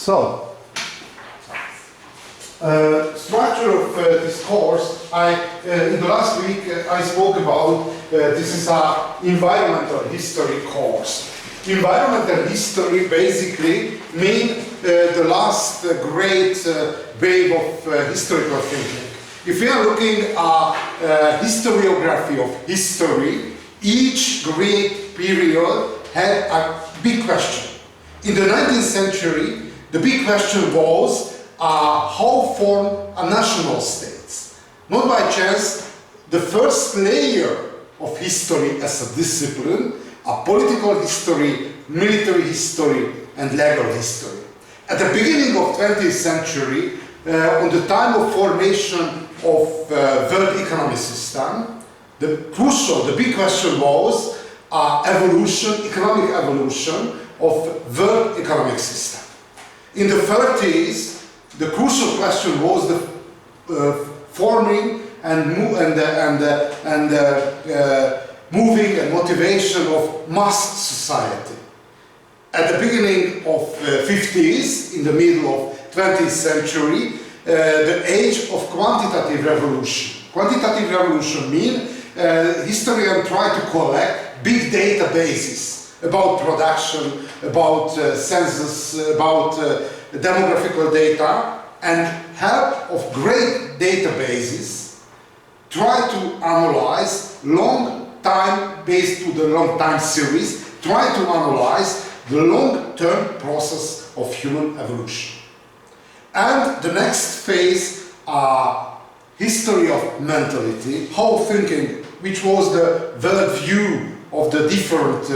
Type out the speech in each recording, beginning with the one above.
So, structure of this course, in the last week I spoke about this is an environmental history course. Environmental history basically means the last great wave of historical thinking. If we are looking at historiography of history, each great period had a big question. In the 19th century, the big question was how form a national states. Not by chance, the first layer of history as a discipline, a political history, military history, and legal history. At the beginning of 20th century, on the time of formation of world economic system, the big question was economic evolution of world economic system. In the 30s, the crucial question was the forming and moving and motivation of mass society. At the beginning of 50s, in the middle of 20th century, the age of quantitative revolution. Quantitative revolution means historians try to collect big databases about production, about census, about demographical data, and help of great databases try to analyze long time based to the long time series, try to analyze the long-term process of human evolution. And the next phase history of mentality, how thinking, which was the world view of the different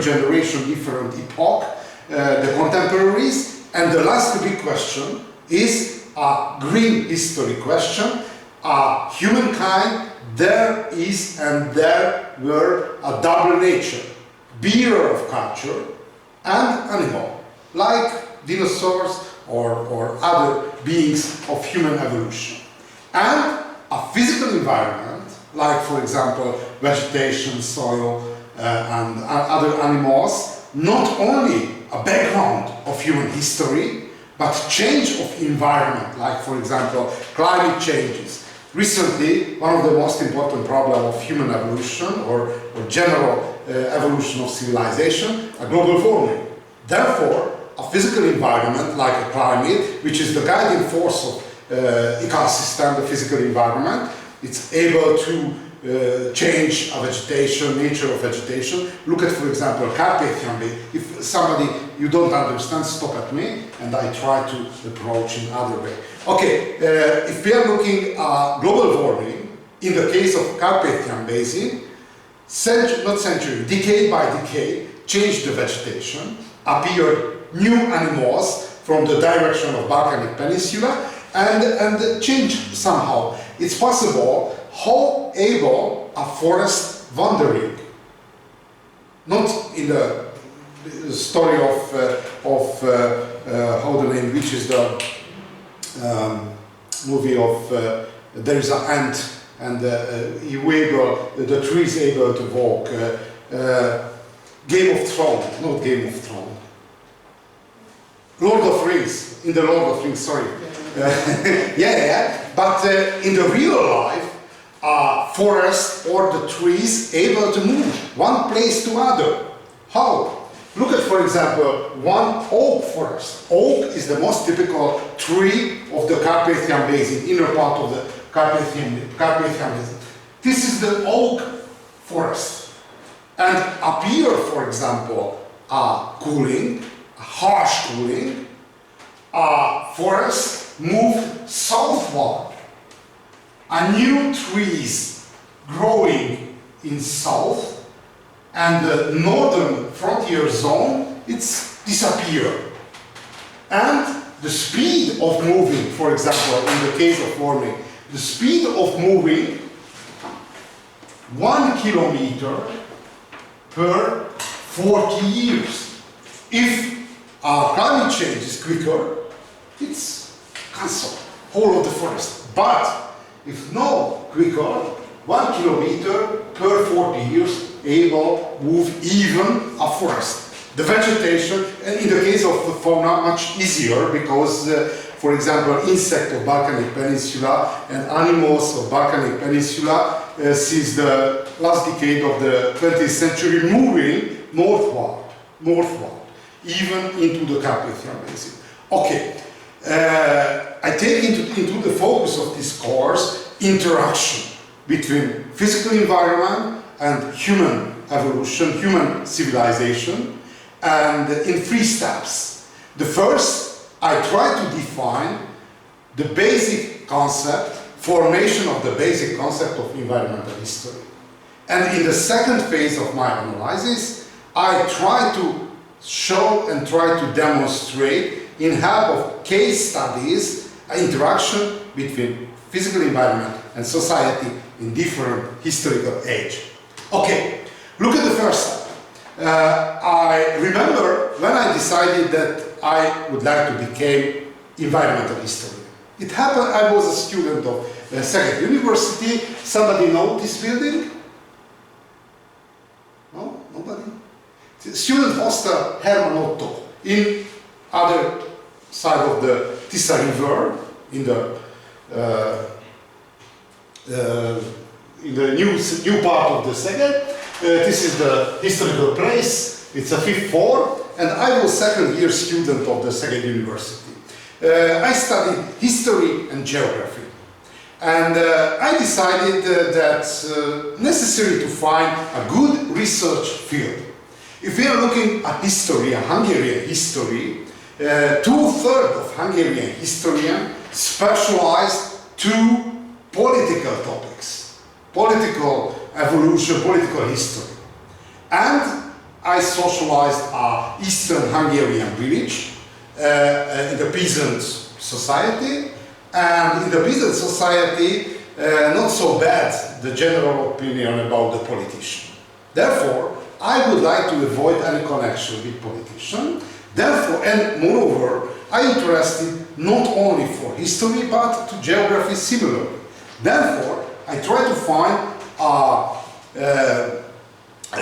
generation, different epoch, the contemporaries. And the last big question is a green history question. Humankind, there is and there were a double nature, bearer of culture and animal, like dinosaurs or other beings of human evolution. And a physical environment, like for example vegetation, soil, and other animals, not only a background of human history, but change of environment, like for example climate changes. Recently, one of the most important problems of human evolution or general evolution of civilization, a global warming. Therefore, a physical environment like a climate, which is the guiding force of ecosystem, the physical environment, it's able to change a vegetation, nature of vegetation. Look at, for example, Carpathian Bay. If somebody you don't understand, stop at me and I try to approach in other way. Okay, if we are looking at global warming, in the case of Carpathian Basin, decade by decade, changed the vegetation, appeared new animals from the direction of Balkanic Peninsula, and changed somehow. It's possible how able a forest wandering, not in the story of how the name, which is the movie of there is an ant and the tree is able to walk. Game of Thrones, not Game of Thrones. Lord of Rings, in the Lord of Rings, sorry. But in the real life, forest or the trees able to move one place to other. How? Look at, for example, one oak forest. Oak is the most typical tree of the Carpathian Basin, inner part of the Carpathian Basin. This is the oak forest. And appear, for example, cooling, harsh cooling, forest moved southward. A new trees growing in south, and the northern frontier zone, it's disappeared. And the speed of moving, for example, in the case of warming, the speed of moving 1 kilometer per 40 years. If climate change is quicker, it's cancelled, whole of the forest. But if no quicker, 1 kilometer per 40 years able move even a forest. The vegetation, and in the case of the fauna, much easier because, for example, insects of Balkanic Peninsula and animals of Balkanic Peninsula since the last decade of the 20th century moving northward, even into the Carpathian Basin. Okay, I take into the focus of this course interaction between physical environment and human evolution, human civilization, and in 3 steps. The first, I try to define the basic concept, formation of the basic concept of environmental history. And in the second phase of my analysis, I try to show and try to demonstrate in help of case studies an interaction between physical environment and society in different historical age. Okay, look at the first step. I remember when I decided that I would like to become environmental historian. It happened, I was a student of Szeged University. Somebody know this building? No? Nobody? Student hostel Herman Otto in other side of the Tisza River in the new part of the Szeged. This is the historical place. It's a 5th floor, and I was 2nd year student of the Szeged University. I studied history and geography, and I decided that necessary to find a good research field. If we are looking at history, a Hungarian history, 2/3 of Hungarian historians specialized to political topics, political evolution, political history. And I socialized a Eastern Hungarian village in the peasant society, and in the peasant society not so bad the general opinion about the politician. Therefore, I would like to avoid any connection with politicians. Therefore, and moreover, I interested not only for history but to geography similarly. Therefore, I try to find a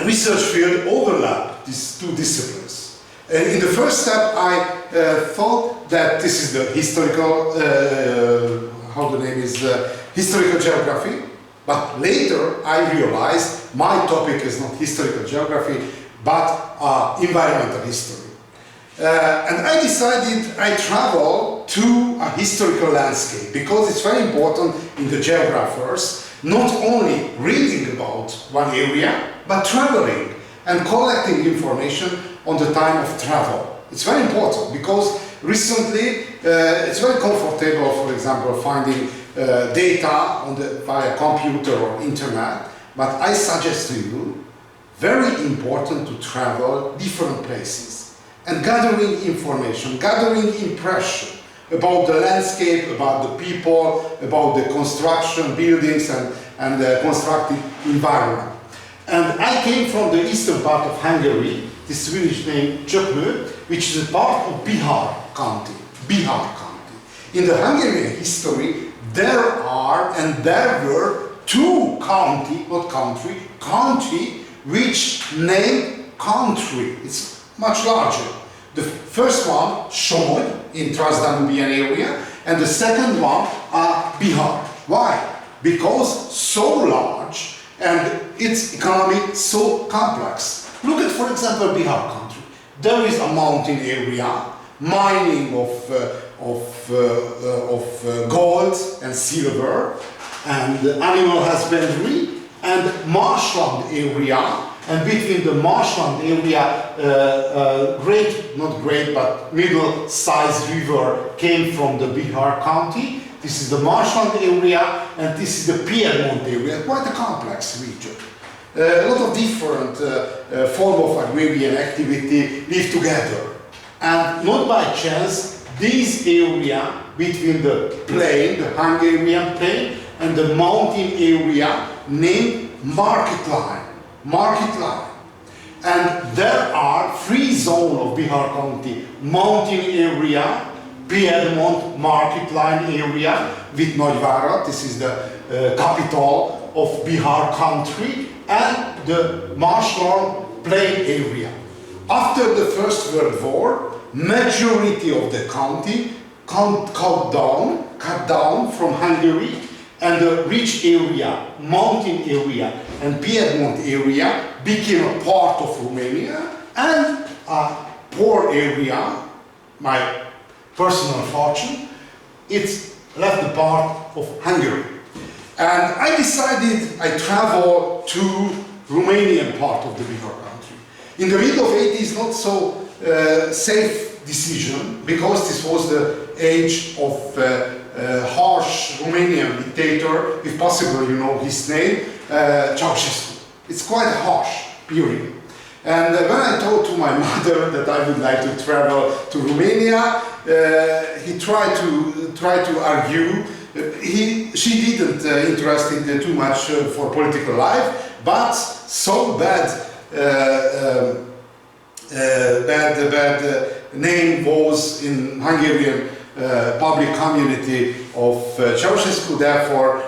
research field overlap these 2 disciplines. In the first step, I thought that this is the historical, historical geography. But later, I realized my topic is not historical geography, but environmental history. And I decided I travel to a historical landscape because it's very important in the geographers not only reading about one area, but traveling and collecting information on the time of travel. It's very important because recently it's very comfortable, for example, finding data via computer or internet, but I suggest to you, very important to travel different places and gathering information, gathering impression about the landscape, about the people, about the construction, buildings and the constructed environment. And I came from the eastern part of Hungary, this village named Csökmő, which is a part of Bihar County. In the Hungarian history, there were 2 county which named country. It's much larger. The first one, Somogy, in Transdanubian area, and the second one, Bihar. Why? Because so large and its economy so complex. Look at, for example, Bihar country. There is a mountain area, mining of gold and silver, and animal husbandry, and marshland area. And between the marshland area, middle-sized river came from the Bihar county. This is the marshland area, and this is the Piedmont area, quite a complex region. A lot of different forms of agrarian activity live together. And not by chance, this area between the plain, the Hungarian plain, and the mountain area named Market Line. And there are 3 zones of Bihar County: mountain area, Piedmont Market Line area with Nagyvárad, this is the capital of Bihar country, and the marshland plain area. After the First World War, majority of the county cut down from Hungary, and the rich area, mountain area and Piedmont area became a part of Romania, and a poor area, my personal fortune, it's left the part of Hungary. And I decided I travel to Romanian part of the bigger country. In the middle of 80s, not so safe decision, because this was the age of harsh Romanian dictator, if possible you know his name, Ceausescu. It's quite a harsh period. And when I told to my mother that I would like to travel to Romania, he tried to argue. She didn't interested too much for political life, but so bad name was in Hungarian public community of Ceausescu. Therefore,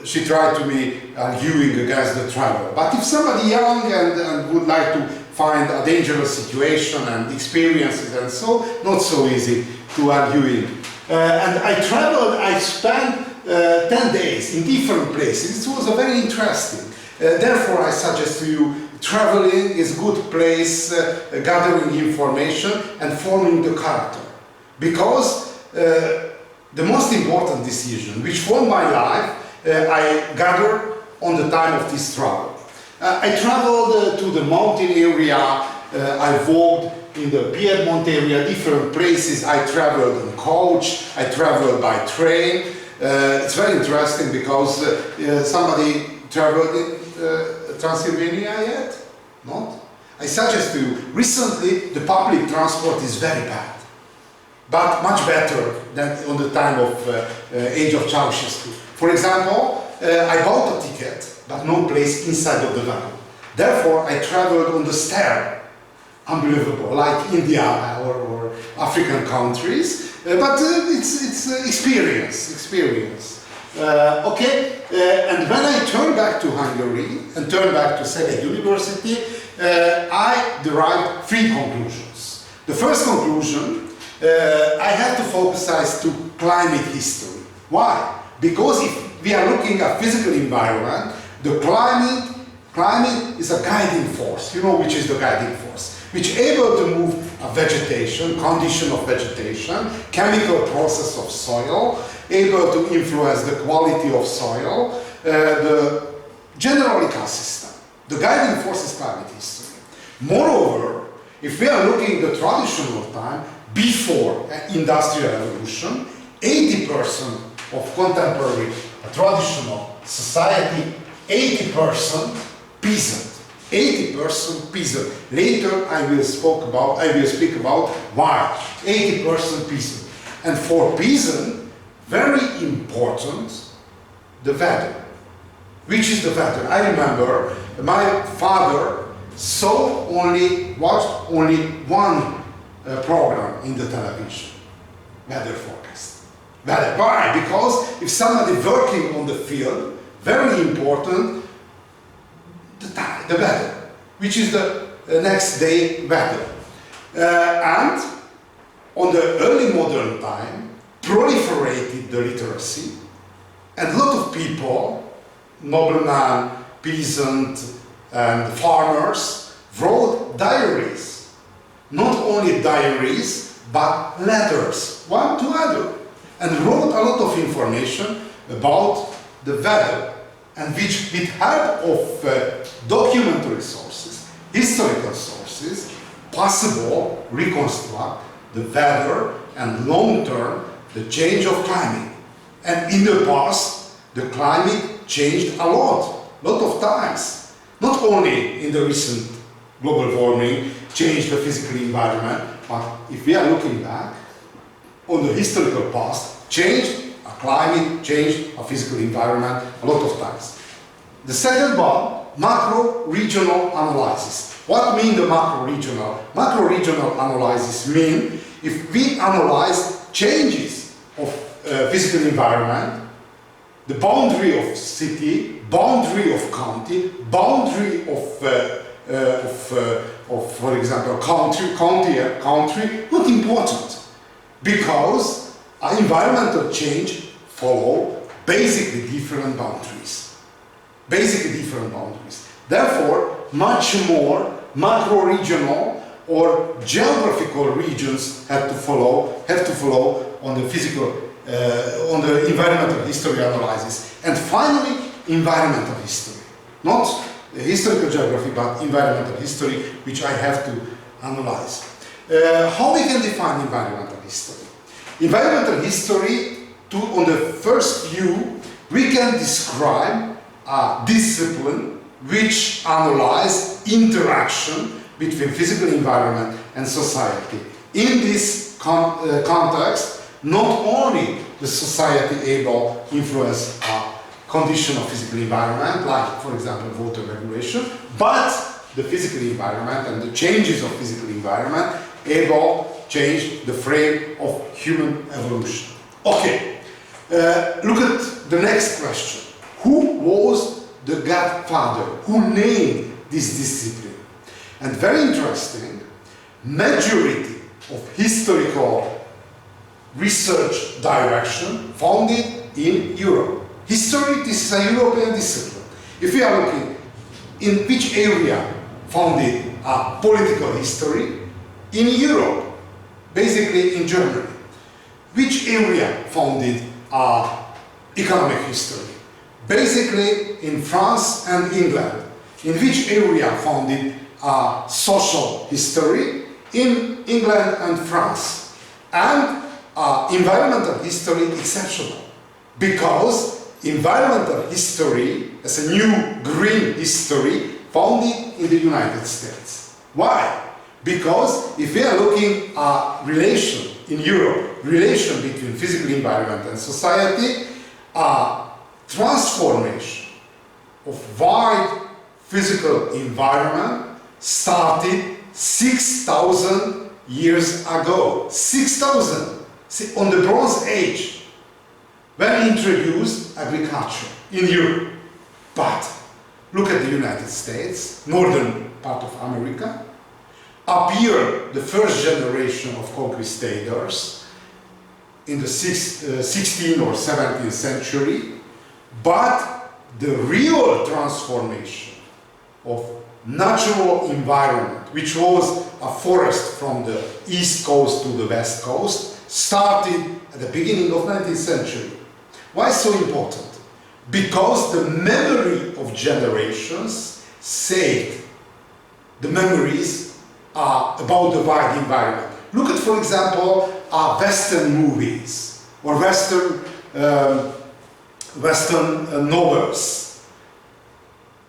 she tried to be arguing against the travel. But if somebody young and would like to find a dangerous situation and experiences and so, not so easy to arguing. And I traveled, I spent 10 days in different places. It was very interesting. Therefore, I suggest to you, traveling is a good place, gathering information and forming the character. Because the most important decision which formed my life, I gathered on the time of this travel. I traveled to the mountain area, I walked in the Piedmont area, different places. I traveled on coach, I traveled by train. It's very interesting because somebody traveled in Transylvania yet? Not? I suggest to you, recently the public transport is very bad, but much better than on the time of age of Ceausescu. For example, I bought a ticket, but no place inside of the wagon. Therefore, I traveled on the stair. Unbelievable, like India or African countries, but it's experience. Okay, and when I turned back to Hungary and turned back to Szeged University, I derived 3 conclusions. The first conclusion, I had to focus to climate history. Why? Because if we are looking at physical environment, the climate is a guiding force. You know which is the guiding force? Which able to move a vegetation, condition of vegetation, chemical process of soil, able to influence the quality of soil, the general ecosystem. The guiding force is climate history. Moreover, if we are looking at the traditional time, before industrial revolution, 80% of contemporary traditional society, 80% peasant. 80% peasant. Later I will speak about why 80% peasant. And for peasant, very important, the weather. Which is the weather? I remember my father watched only one program in the television, weather forecast. Weather. Why? Because if somebody working on the field, very important, the weather, which is the next day weather. And on the early modern time, proliferated the literacy, and a lot of people, noblemen, peasant, and farmers, wrote diaries. Not only diaries, but letters, one to other, and wrote a lot of information about the weather, and which with help of documentary sources, historical sources, possible reconstruct the weather and long-term the change of climate. And in the past, the climate changed a lot of times. Not only in the recent global warming changed the physical environment, but if we are looking back on the historical past, changed a climate, changed a physical environment a lot of times. The second one, macro-regional analysis. What mean the macro-regional? Macro-regional analysis mean if we analyze changes of physical environment, the boundary of city, boundary of county, boundary of for example, country, not important, because environmental change follow basically different boundaries. Therefore, much more macro-regional or geographical regions have to follow on the physical, on the environmental history analysis. And finally, environmental history. Not historical geography, but environmental history, which I have to analyze. How we can define environmental history? Environmental history, on the first view, we can describe a discipline which analyzes interaction between physical environment and society. In this context, not only the society able to influence a condition of physical environment, like for example water regulation, but the physical environment and the changes of physical environment able to change the frame of human evolution. Okay, look at the next question. Who was the godfather? Who named this discipline? And very interesting, majority of historical research direction founded in Europe. History, this is a European discipline. If we are looking in which area founded political history, in Europe, basically in Germany. Which area founded economic history? Basically in France and England. In which area founded social history? In England and France. And environmental history exceptional, because environmental history as a new green history founded in the United States. Why? Because if we are looking at relation in Europe, relation between physical environment and society, transformation of wide physical environment started 6,000 years ago. 6,000! On the Bronze Age, when introduced agriculture in Europe. But look at the United States, northern part of America, appeared the first generation of conquistadors in the 16th or 17th century, but the real transformation of natural environment, which was a forest from the east coast to the west coast, started at the beginning of 19th century. Why so important? Because the memory of generations saved the memories about the wide environment. Look at, for example, Western movies or Western novels.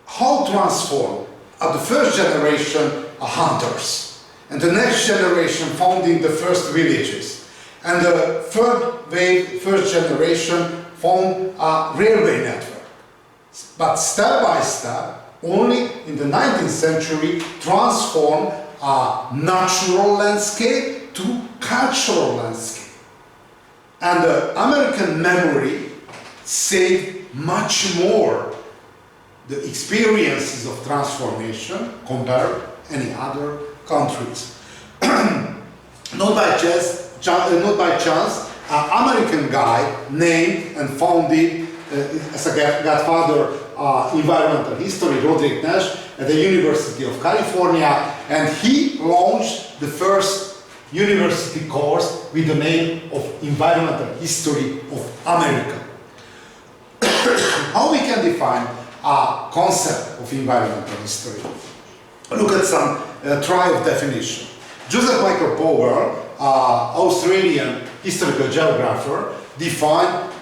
How transformed? The first generation are hunters, and the next generation founding the first villages, and the first generation found a railway network. But step by step, only in the 19th century, transformed a natural landscape to cultural landscape. And the American memory saved much more the experiences of transformation compared to any other countries. Not by chance, an American guy named and founded as a godfather environmental history, Roderick Nash, at the University of California, and he launched the first university course with the name of Environmental History of America. How we can define a concept of environmental history? Look at some try of definition. Joseph Michael Powell, Australian historical geographer, defined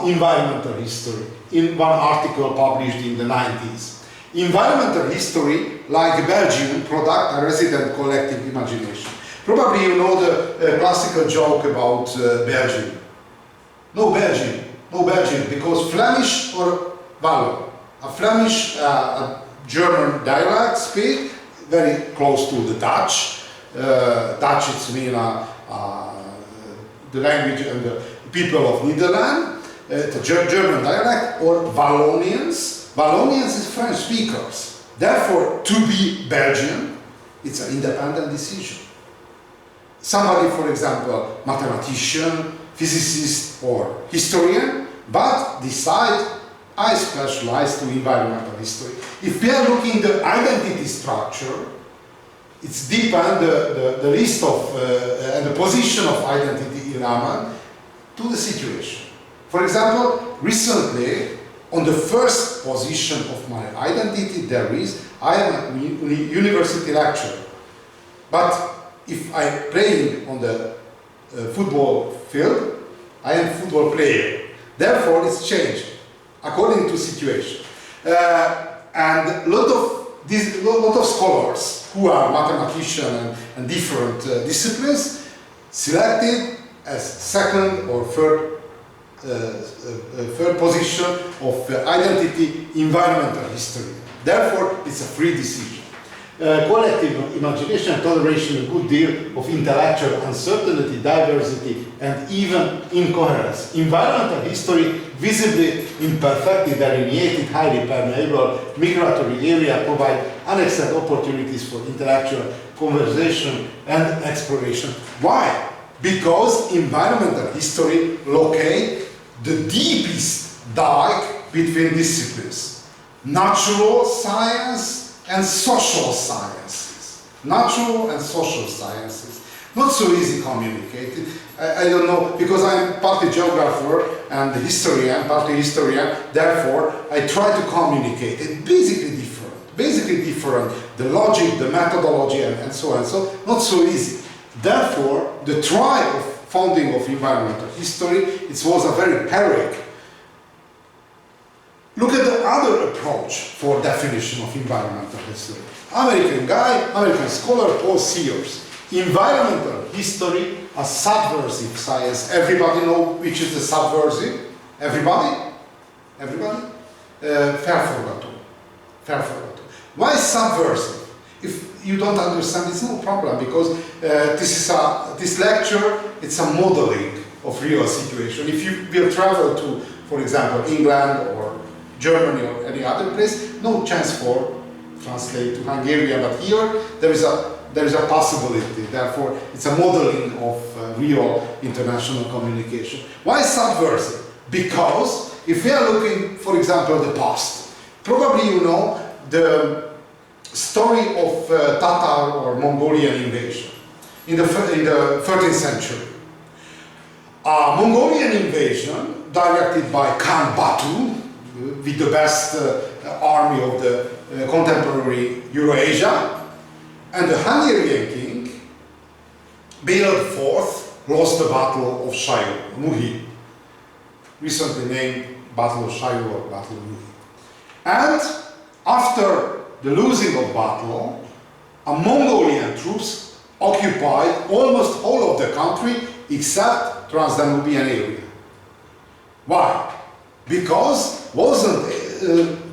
environmental history in one article published in the 90s. Environmental history, like Belgium, product a resident collective imagination. Probably you know the classical joke about Belgium. No Belgium, no Belgium, because Flemish or Wallon. A Flemish, German dialect speak very close to the Dutch. Dutch it's mean the language and the people of Netherlands, the German dialect, or Wallonians. Wallonians is French speakers. Therefore, to be Belgian, it's an independent decision. Somebody, for example, mathematician, physicist, or historian, but decide, I specialize to environmental history. If we are looking at the identity structure, it's depend the list of and the position of identity element to the situation. For example, recently, on the first position of my identity, there is, I am a university lecturer. But if I'm playing on the football field, I am a football player. Therefore, it's changed according to situation. And a lot of scholars who are mathematicians and different disciplines selected as second or third position of identity environmental history. Therefore, it's a free decision. Collective imagination and toleration, a good deal of intellectual uncertainty, diversity, and even incoherence. Environmental history, visibly imperfectly delineated, highly permeable, migratory area provide unexpected opportunities for intellectual conversation and exploration. Why? Because environmental history locate the deepest dike between disciplines. Natural science and social sciences. Natural and social sciences. Not so easy communicated. I don't know, because I'm partly geographer and historian, partly historian, therefore I try to communicate it. Basically different. The logic, the methodology, and so on. So not so easy. Therefore, the try of founding of environmental history, it was a very heroic. Look at the other approach for definition of environmental history. American guy, American scholar, Paul Sears. Environmental history, a subversive science. Everybody know which is the subversive? Everybody? Everybody? Fair forgotten. Why subversive? If you don't understand, it's no problem, because this lecture, it's a modeling of real situation. If you will travel to, for example, England or Germany or any other place, no chance for translate to Hungarian, but here there is a possibility. Therefore, it's a modeling of real international communication. Why subversive? Because if we are looking, for example, the past, probably you know the story of Tatar or Mongolian invasion in the 13th century. Mongolian invasion directed by Khan Batu, with the best army of the contemporary Eurasia, and the Hungarian king, Bela IV, lost the Battle of Shayu, Muhi, recently named Battle of Shayu or Battle of Muhi. And after the losing of battle, Mongolian troops occupied almost all of the country except Transdanubian area. Why? Because wasn't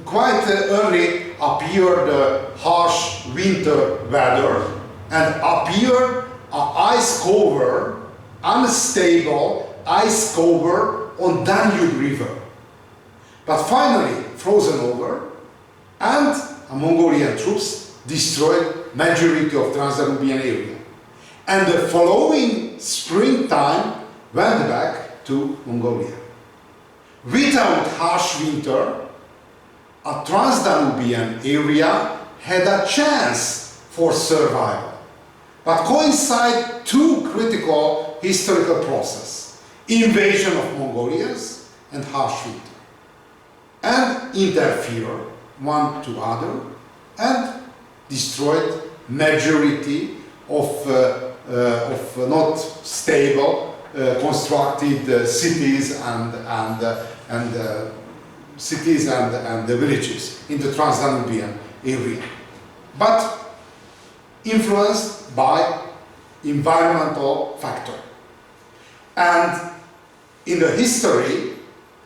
quite early appeared harsh winter weather and appeared ice cover, unstable ice cover on Danube River. But finally frozen over, and Mongolian troops destroyed majority of Transdanubian area. And the following springtime went back to Mongolia. Without harsh winter, a Transdanubian area had a chance for survival. But coincide two critical historical processes: invasion of Mongolians and harsh winter, and interfere one to other and destroyed majority of not stable constructed cities and the villages in the Transdanubian area, but influenced by environmental factor. And in the history,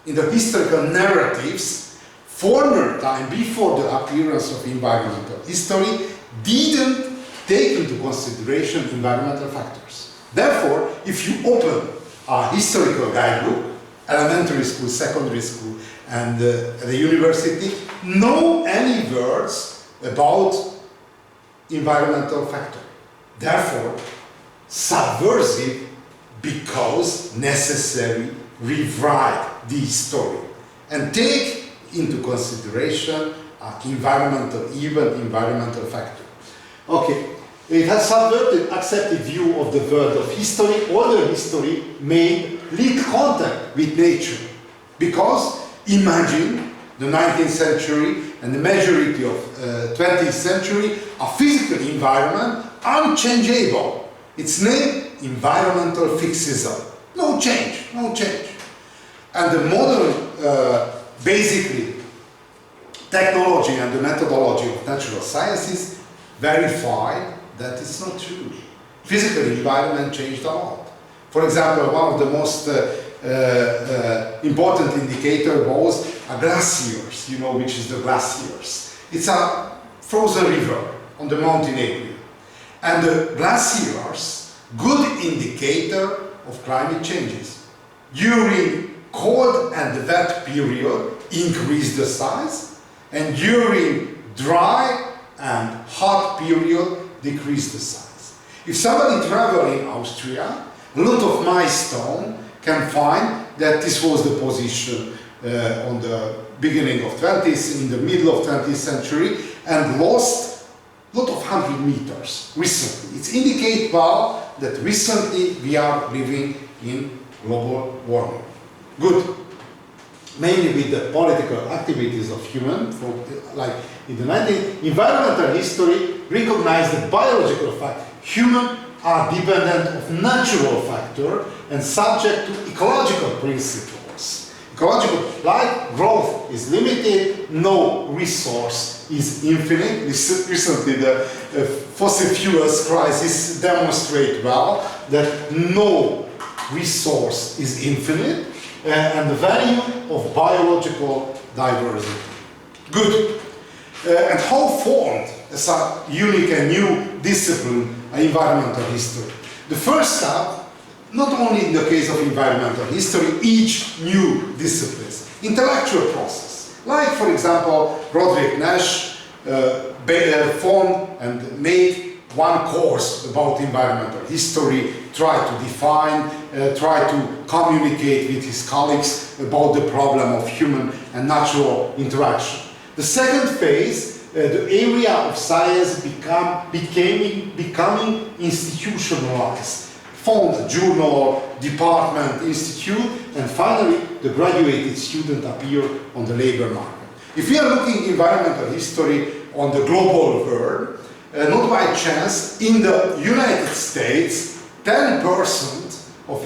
in the historical narratives, former time, before the appearance of environmental history, didn't take into consideration environmental factors. Therefore, if you open a historical guidebook, elementary school, secondary school, and the university, no any words about environmental factor. Therefore, subversive because necessary rewrite the story and take into consideration even environmental factor. Okay, it has subverted accepted view of the world of history. Older history made lead contact with nature because imagine the 19th century and the majority of 20th century, a physical environment unchangeable. Its name, environmental fixism. No change, no change. And the modern, basically, technology and the methodology of natural sciences verified that it's not true. Physical environment changed a lot. For example, one of the most important indicator was glaciers, you know, which is the glaciers. It's a frozen river on the mountain area. And the glaciers, good indicator of climate changes. During cold and wet period, increase the size, and during dry and hot period, decrease the size. If somebody travel in Austria, a lot of milestone can find that this was the position on the beginning of 20th, in the middle of 20th century, and lost a lot of 100 meters recently. It's indicate well that recently we are living in global warming. Good. Mainly with the political activities of human, like in the 19th, environmental history recognized the biological fact. Humans are dependent of natural factor and subject to ecological principles. Ecological, like growth is limited, no resource is infinite. Recently the fossil fuels crisis demonstrate well that no resource is infinite and the value of biological diversity. Good. And how formed as a unique and new discipline, environmental history? The first step, not only in the case of environmental history, each new discipline, intellectual process. Like, for example, Roderick Nash formed and made one course about environmental history, try to define, try to communicate with his colleagues about the problem of human and natural interaction. The second phase, the area of science becoming institutionalized. Found journal, department, institute, and finally the graduated student appear on the labor market. If we are looking environmental history on the global world, not by chance, in the United States, 10% of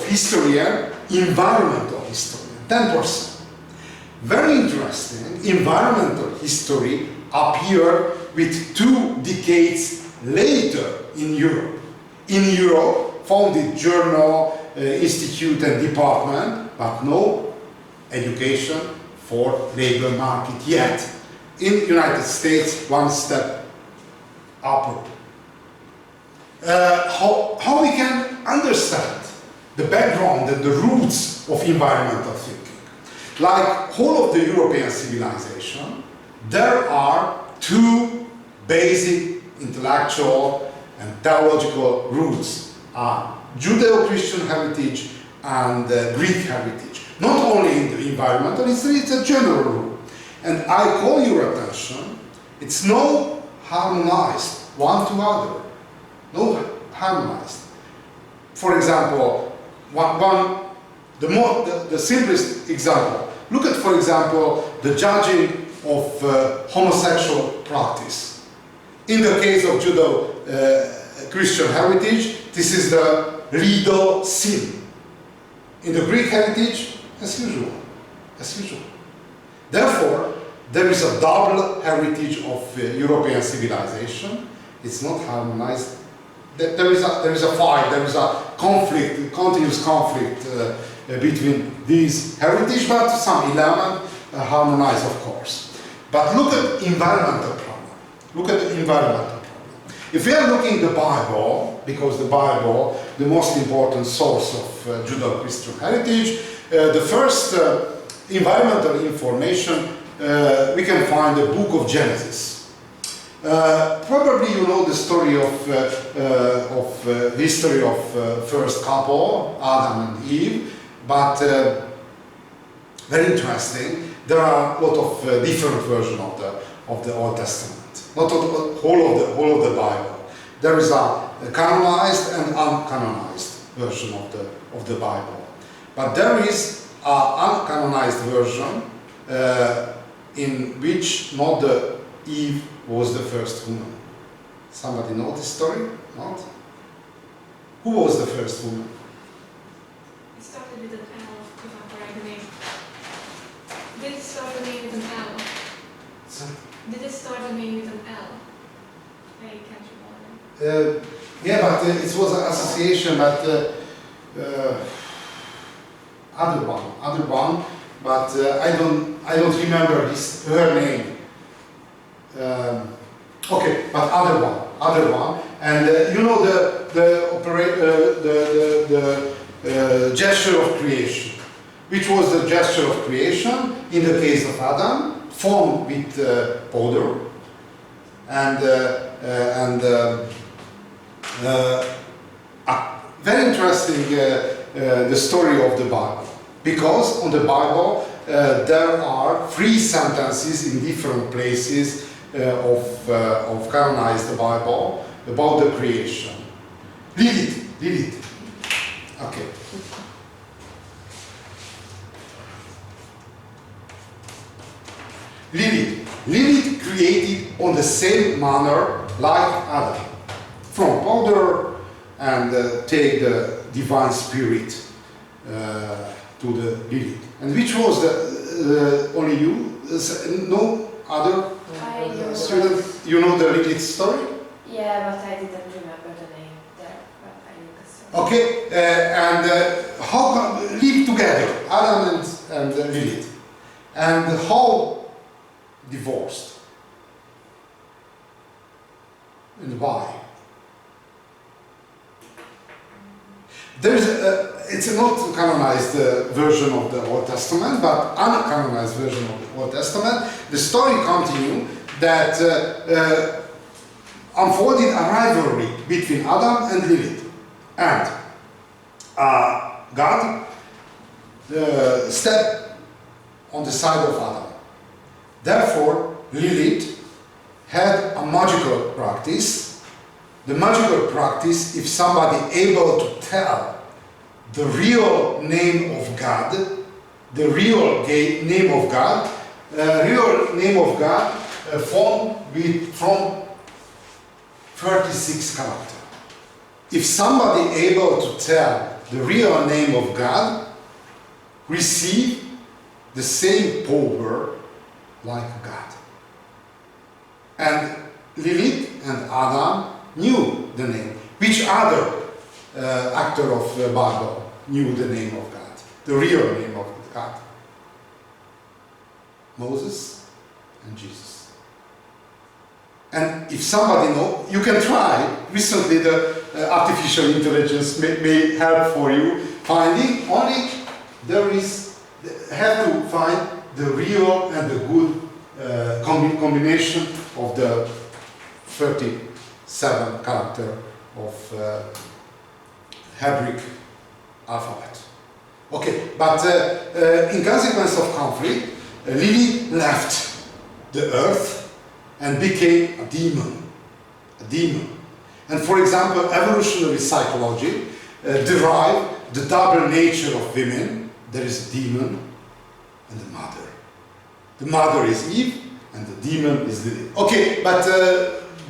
historian, environmental historian, 10%. Very interesting, environmental history appeared with 2 decades later in Europe. In Europe, founded journal, institute and department, but no education for labor market yet. In United States, one step upward. How we can understand the background and the roots of environmental thinking? Like whole of the European civilization, there are 2 basic intellectual and theological roots: Judeo-Christian heritage and Greek heritage. Not only in the environmental history, it's a general rule. And I call your attention, it's no harmonized one to other. No harmonized. For example, the simplest example. Look at, for example, the judging of homosexual practice. In the case of Judeo-Christian heritage, this is the legal sin. In the Greek heritage, as usual. As usual. Therefore, there is a double heritage of European civilization. It's not harmonized. There is a fight, there is a conflict, continuous conflict between these heritage, but some element harmonized, of course. But look at environmental problem. Look at the environmental problem. If we are looking at the Bible, because the Bible, the most important source of Judeo-Christian heritage, the first environmental information we can find the book of Genesis. Probably you know the story of history of first couple, Adam and Eve, but very interesting. There are a lot of different versions of the Old Testament, not whole of the Bible. There is a canonized and uncanonized version of the Bible, but there is an uncanonized version in which not the Eve was the first woman. Somebody know this story? Not? Who was the first woman? It started with an L, if I'm correct the name. Did it start the name with an L? So, Did it start the name with an L? I can't remember. yeah, but it was an association, but other one, but I don't remember her name. Okay, but other one, and you know the gesture of creation, which was the gesture of creation in the case of Adam, formed with powder, and very interesting the story of the Bible, because on the Bible there are 3 sentences in different places of canonized Bible about the creation. Read it. Okay. Lilith created on the same manner like Adam, from powder, and take the divine spirit to the Lilith. And which was the only you? No other student? You know the Lilith story? Yeah, but I didn't remember the name there, but I knew the story. Okay, and how come live together, Adam and Lilith, and how divorced, and why? There is it's not a canonized version of the Old Testament, but uncanonized version of the Old Testament. The story continues that unfolded a rivalry between Adam and Lilith, and God stepped on the side of Adam. Therefore, Lilith had a magical practice. The magical practice, if somebody able to tell the real name of God, the real name of God, formed from 36 characters. If somebody able to tell the real name of God, receive the same power like God. And Lilith and Adam knew the name. Which other actor of the Bible knew the name of God, the real name of God? Moses and Jesus. And if somebody knows, you can try. Recently the artificial intelligence may help for you finding. Only there is, have to find the real and the good combination of the 37 character of Hebrew alphabet. Okay, but in consequence of conflict, Lilith left the earth and became a demon. And for example, evolutionary psychology derived the double nature of women. There is a demon and the mother. The mother is Eve and the demon is Lilith. Okay, but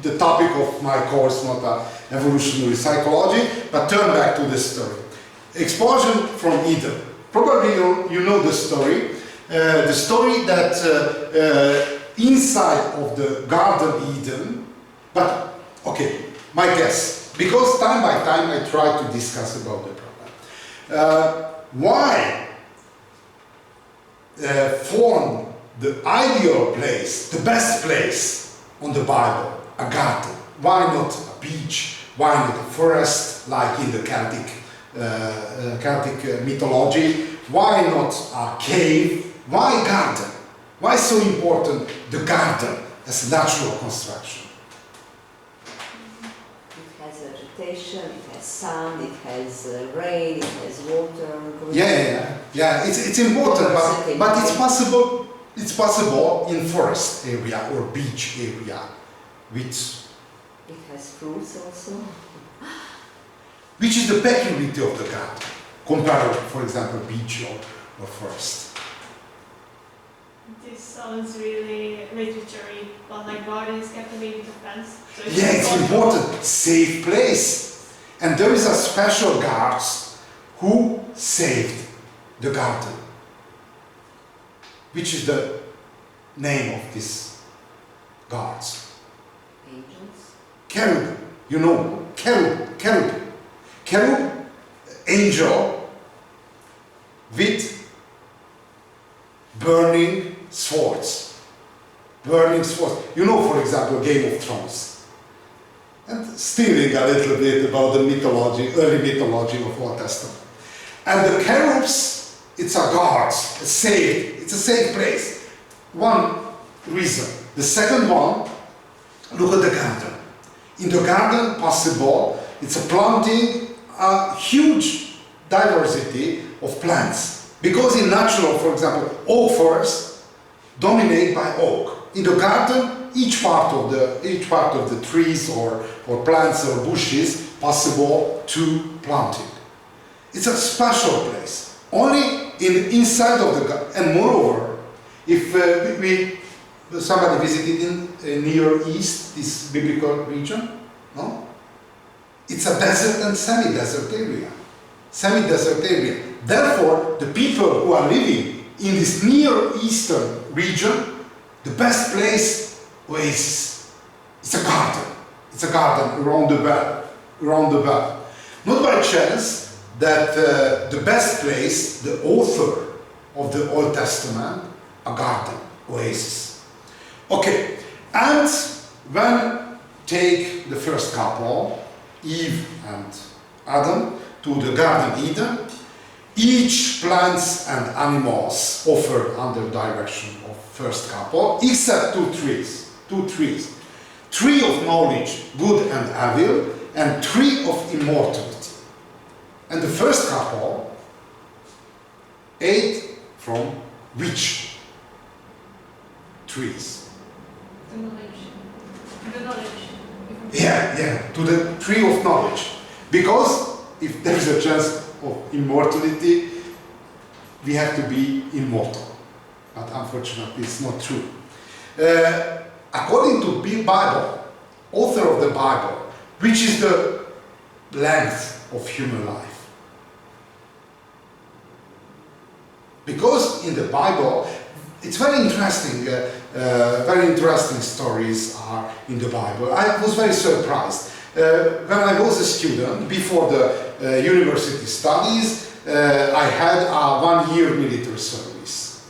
the topic of my course, not evolutionary psychology, but turn back to the story. Expulsion from Eden. Probably you know the story. The story that inside of the Garden Eden, but okay, my guess, because time by time I try to discuss about the problem. Why form the ideal place, the best place on the Bible, a garden? Why not a beach? Why not a forest like in the Celtic mythology? Why not a cave? Why garden? Why so important the garden as a natural construction? It has vegetation, it has sun, it has rain, it has water. Yeah. It's important, but it's possible. It's possible in forest area or beach area, which it has fruits also. Which is the peculiarity of the garden compared, for example, beach or forest. This sounds really literary, but like garden is kept away with a fence. So It's important. Safe place. And there is a special guards who saved the garden. Which is the name of these guards? Angels. Cherub. You know, cherub. Cherub, angel with burning swords. You know, for example, Game of Thrones. And stealing a little bit about the mythology, early mythology of Old Testament. And the cherubs, it's a guard, it's a safe place. One reason. The second one, look at the garden. In the garden, possible, it's a planting a huge diversity of plants. Because in natural, for example, oak forests dominate by oak. In the garden, each part of the trees or plants or bushes possible to planting. It's a special place. Only inside of the garden. And moreover, if somebody visited in Near East, this biblical region, no? It's a desert and semi-desert area. Therefore, the people who are living in this Near Eastern region, the best place, oasis. It's a garden around the bed. Not by chance that the best place, the author of the Old Testament, a garden, oasis. Okay, and when take the first couple, Eve and Adam, to the Garden Eden, each plants and animals offered under direction of first couple, except two trees. Tree of knowledge, good and evil, and tree of immortality. And the first couple ate from which trees? The knowledge. To the tree of knowledge. Because if there is a chance of immortality, we have to be immortal. But unfortunately, it's not true. According to the Bible, author of the Bible, which is the length of human life? Because in the Bible, it's very interesting stories are in the Bible. I was very surprised. When I was a student, before the university studies, I had a 1 year military service.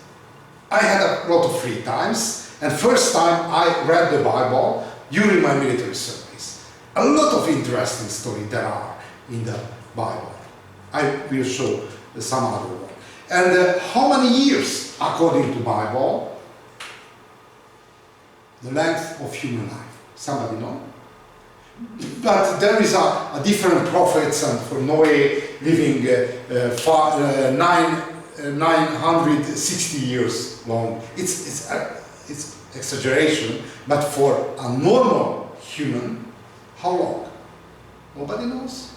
I had a lot of free times, and first time I read the Bible during my military service. A lot of interesting stories there are in the Bible. I will show some other one. And how many years, according to Bible, the length of human life? Somebody know? But there is a different prophets, and for Noah living 960 years long. It's exaggeration, but for a normal human, how long? Nobody knows.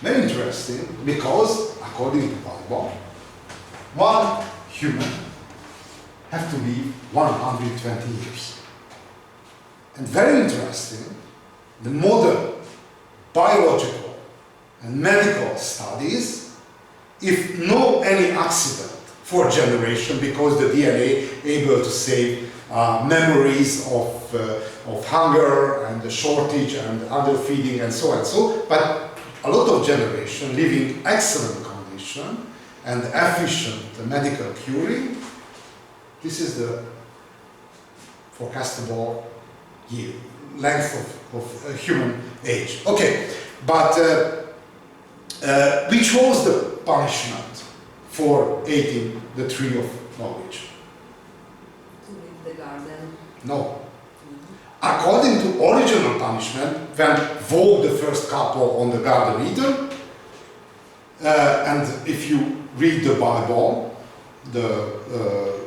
Very interesting, because according to Bible, one human have to live 120 years. And very interesting, the modern biological and medical studies, if no any accident for generation, because the DNA able to save memories of hunger and the shortage and underfeeding and so on, but a lot of generation living excellent condition and efficient medical curing. This is the forecastable year, length of human age. Okay, but which was the punishment for eating the tree of knowledge? No. According to original punishment, when vote the first couple on the Garden of Eden, and if you read the Bible, the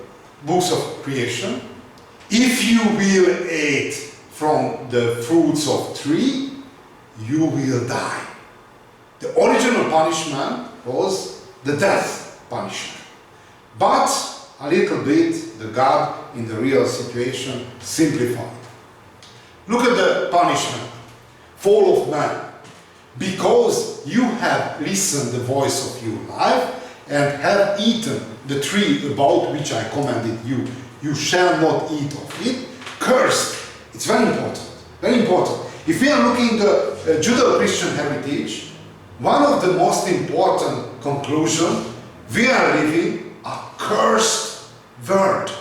books of creation, if you will eat from the fruits of tree, you will die. The original punishment was the death punishment. But a little bit, the God in the real situation simplified. Look at the punishment. Fall of man. Because you have listened the voice of your life and have eaten the tree about which I commanded you, you shall not eat of it. Cursed. It's very important. Very important. If we are looking at the Judeo-Christian heritage, one of the most important conclusions, we are living a cursed world.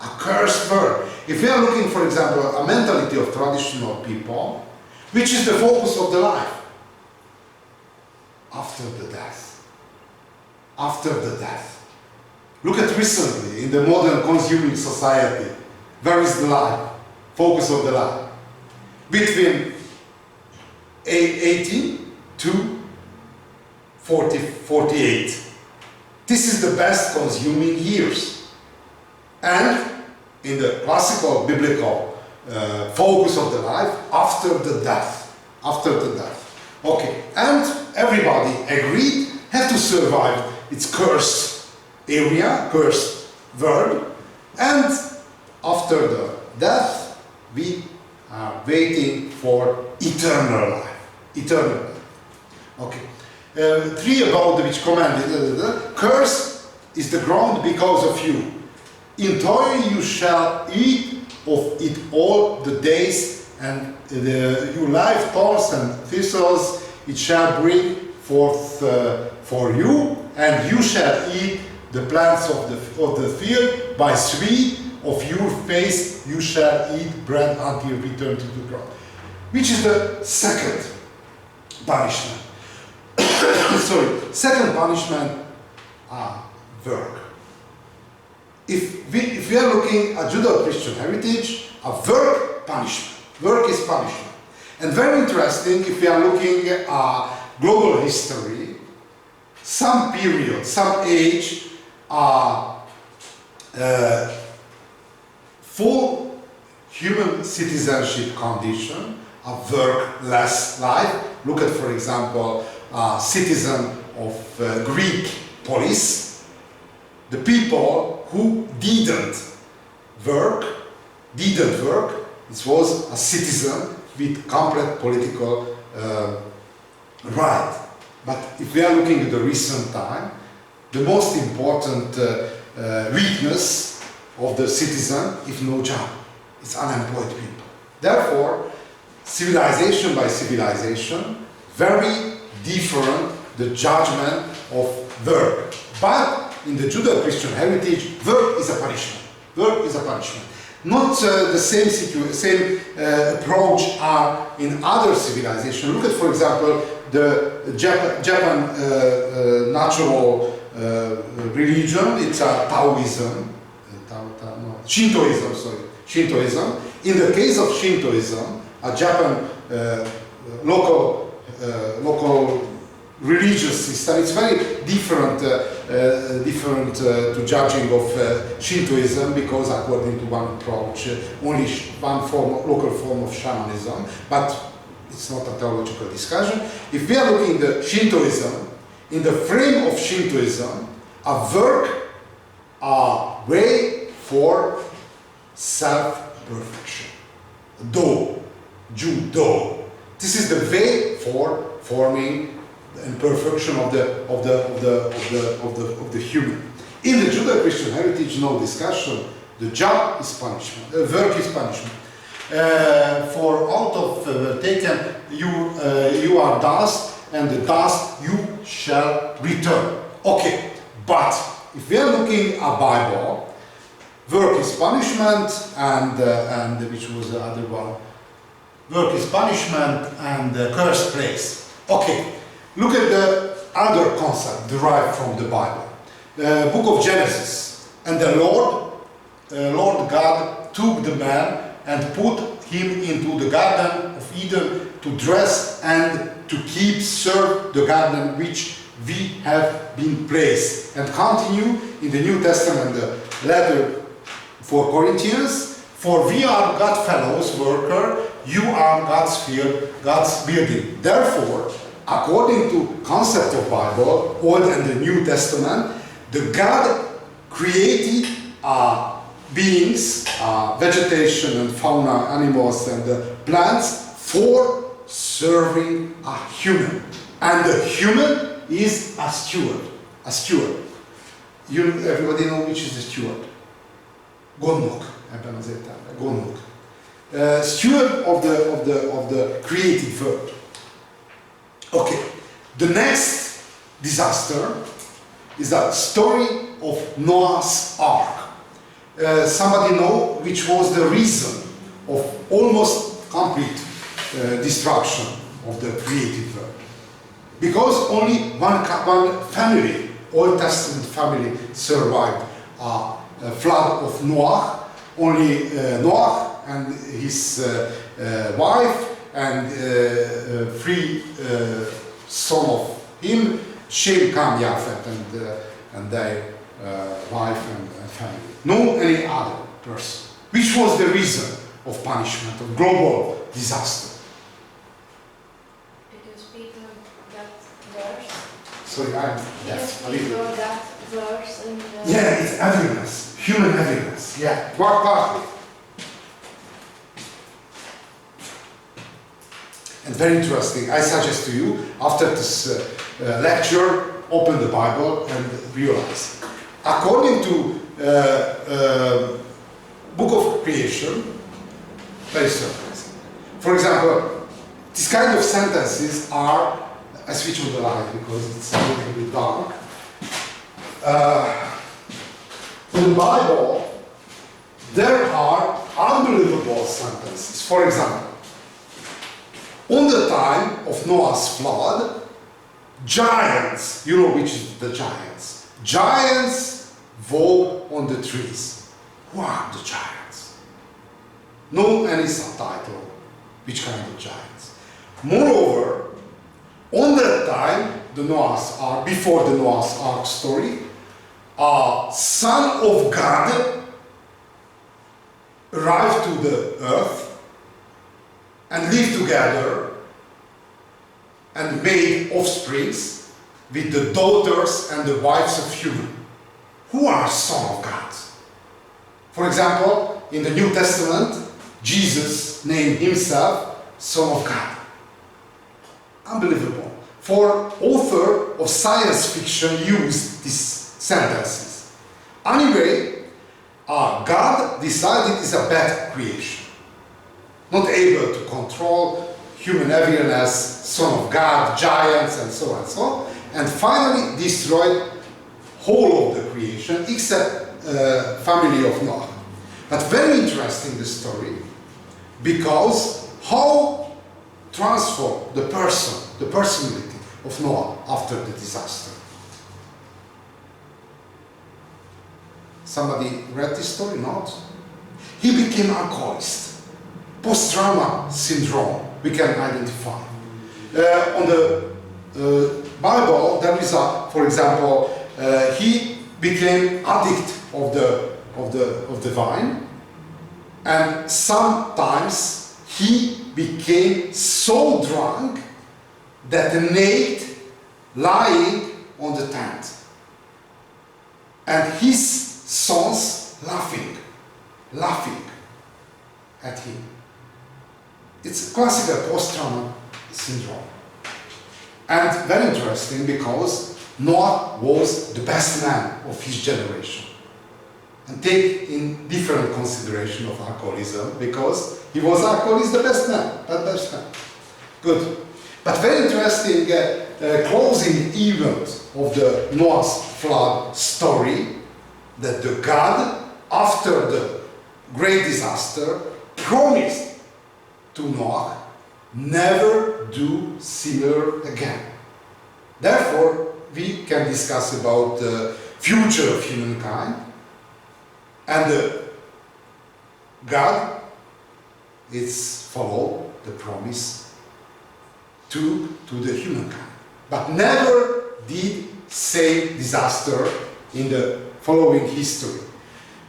A cursed world. If we are looking, for example, a mentality of traditional people, which is the focus of the life, after the death. After the death. Look at recently in the modern consuming society, where is the life? Focus of the life. Between 18 to 48. This is the best consuming years. And in the classical biblical focus of the life, after the death. After the death. Okay, and everybody agreed have to survive its cursed area, cursed world, and after the death we are waiting for eternal life. Eternal life. Okay. Three about which commanded, curse is the ground because of you. In toil you shall eat of it all the days, and your life thorns and thistles it shall bring forth for you, and you shall eat the plants of the field. By sweat of your face you shall eat bread until you return to the ground. Which is the second punishment. Sorry, second punishment, work. If we are looking at Judeo-Christian heritage, a work punishment. Work is punishment. And very interesting, if we are looking at global history, some period, some age, full human citizenship condition, a work-less life. Look at, for example, citizen of Greek polis, the people who didn't work, it was a citizen with complete political right. But if we are looking at the recent time, the most important weakness of the citizen is no job. It's unemployed people. Therefore, civilization by civilization, very different the judgment of work. But in the Judeo-Christian heritage, work is a punishment. Work is a punishment. Not the same approach are in other civilizations. Look at, for example, the Japan natural religion. It's a Taoism, Shintoism. Sorry, Shintoism. In the case of Shintoism, a Japan local religious system. It's very different to judging of Shintoism, because according to one approach, only one local form of shamanism, but it's not a theological discussion. If we are looking at Shintoism, in the frame of Shintoism, a work, a way for self-perfection. Judo. This is the way for forming and perfection of the human. In the Judeo-Christian heritage, no discussion. The job is punishment. Work is punishment. For out of taken you are dust, and the dust you shall return. Okay, but if we are looking at Bible, work is punishment, and which was the other one? Work is punishment and cursed place. Okay. Look at the other concept derived from the Bible. The book of Genesis. And the Lord God took the man and put him into the Garden of Eden to dress and to keep serve the garden which we have been placed. And continue in the New Testament, the letter for Corinthians, for we are God's fellows, worker, you are God's field, God's building. Therefore, according to concept of Bible, Old and the New Testament, the God created beings, vegetation and fauna, animals and plants for serving a human. And the human is a steward. A steward. Everybody know which is the steward? Gondnok, ebben az értelemben. Gondnok. Steward of the created world. Okay. The next disaster is a story of Noah's Ark. Somebody know which was the reason of almost complete destruction of the created world? Because only one family, Old Testament family, survived a flood of Noah. Only Noah and his wife and three sons of him, Shem, Ham, Japheth, and their wife and family. No any other person. Which was the reason of punishment, of global disaster? Because people got worse. Sorry, I'm deaf. Because people got worse and Yeah, it's heaviness, human heaviness. Yeah, partly. And very interesting. I suggest to you, after this lecture, open the Bible and realize. According to Book of Creation, very surprising. For example, these kind of sentences are, I switch on the light because it's a little bit dark. In the Bible, there are unbelievable sentences. For example, on the time of Noah's flood, giants, you know which is the giants? Giants walk on the trees. Who are the giants? No any subtitle. Which kind of giants? Moreover, on that time, the Noah's Ark, before the Noah's Ark story, a son of God arrived to the earth and lived together and made offsprings with the daughters and the wives of human. Who are Son of God? For example, in the New Testament, Jesus named himself Son of God. Unbelievable. For author of science fiction used these sentences. Anyway, God decided it's a bad creation. Not able to control human awareness, Son of God, giants, and so on and so on. And finally destroyed whole of the creation except family of Noah. But very interesting the story, because how transform the person, the personality of Noah after the disaster. Somebody read this story? Not? He became alcoholist. Post-trauma syndrome we can identify. On the Bible, there is a, for example, he became addict of the wine, and sometimes he became so drunk that naked, lying on the tent, and his sons laughing at him. It's a classical post-trauma syndrome. And very interesting because Noah was the best man of his generation. And take in different consideration of alcoholism, because he was alcoholist, the best man, that best man. Good. But very interesting closing event of the Noah's flood story, that the God, after the great disaster, promised to Noah, never do similar again. Therefore, we can discuss about the future of humankind, and God is follow the promise to the humankind, but never did same disaster in the following history.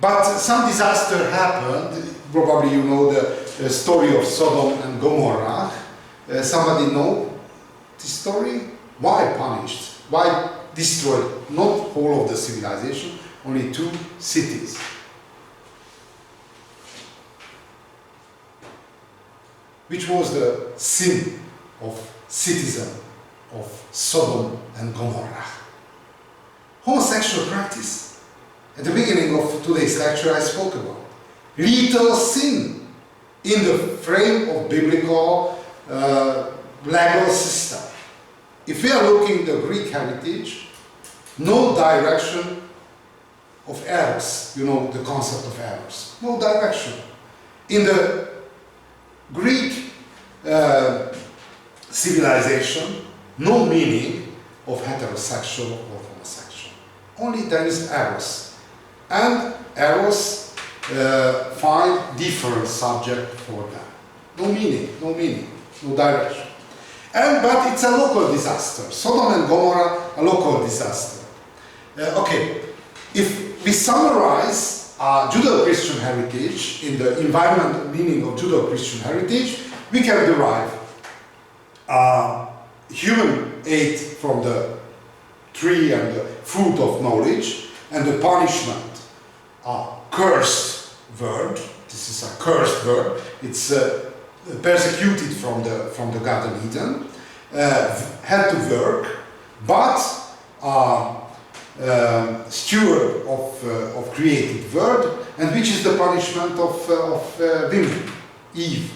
But some disaster happened. Probably you know the story of Sodom and Gomorrah. Somebody know this story? Why punished? Why destroyed? Not whole of the civilization, only 2 cities. Which was the sin of citizen of Sodom and Gomorrah? Homosexual practice. At the beginning of today's lecture I spoke about. Lethal sin in the frame of biblical legal system. If we are looking at the Greek heritage, no direction of errors. You know the concept of errors. No direction. In the Greek civilization, no meaning of heterosexual or homosexual. Only there is eros. And eros find different subject for that. No meaning, no direction. But it's a local disaster. Sodom and Gomorrah, a local disaster. Okay, if we summarize Judeo-Christian heritage in the environmental meaning of Judeo-Christian heritage, we can derive human ate from the tree and the fruit of knowledge, and the punishment, cursed word. This is a cursed word. It's persecuted from the Garden of Eden, had to work, but steward of created word, and which is the punishment of women, Eve,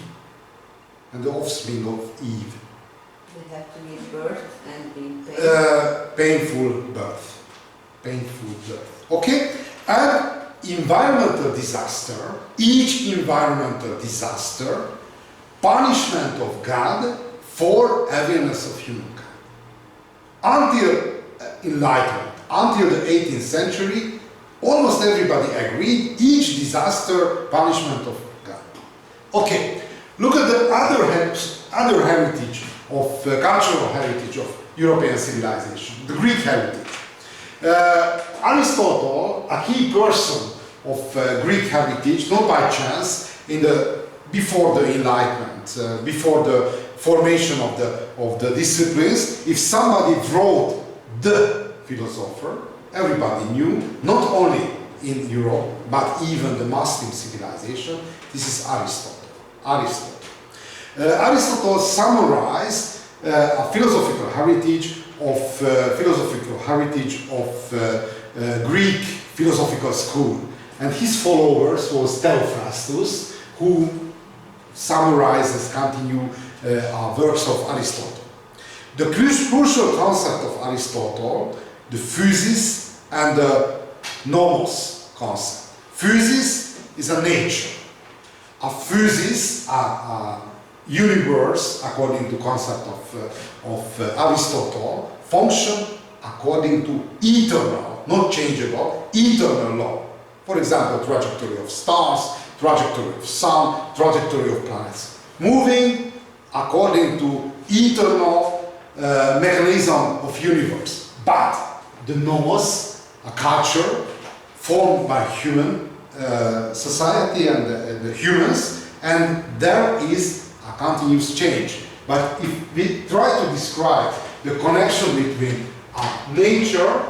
and the offspring of Eve. They have to give birth and be painful birth. Painful birth. Okay? And environmental disaster, each environmental disaster, punishment of God for awareness of humankind. Until Enlightenment, until the 18th century, almost everybody agreed, each disaster, punishment of God. Okay, look at the other heritage of cultural heritage of European civilization, the Greek heritage. Aristotle, a key person of Greek heritage, not by chance, before the Enlightenment, before the formation of the disciplines, if somebody wrote the philosopher, everybody knew, not only in Europe, but even the Muslim civilization, this is Aristotle. Aristotle summarized a philosophical heritage of Greek philosophical school, and his followers was Theophrastus, who summarizes, continue works of Aristotle. The crucial concept of Aristotle, the physis and the nomos concept. Physis is a nature. A physis, a universe, according to concept of Aristotle, function according to eternal, not changeable, eternal law. For example, trajectory of stars, trajectory of sun, trajectory of planets. Moving according to eternal mechanism of universe. But the nomos, a culture formed by human society and the humans, and there is a continuous change. But if we try to describe the connection between nature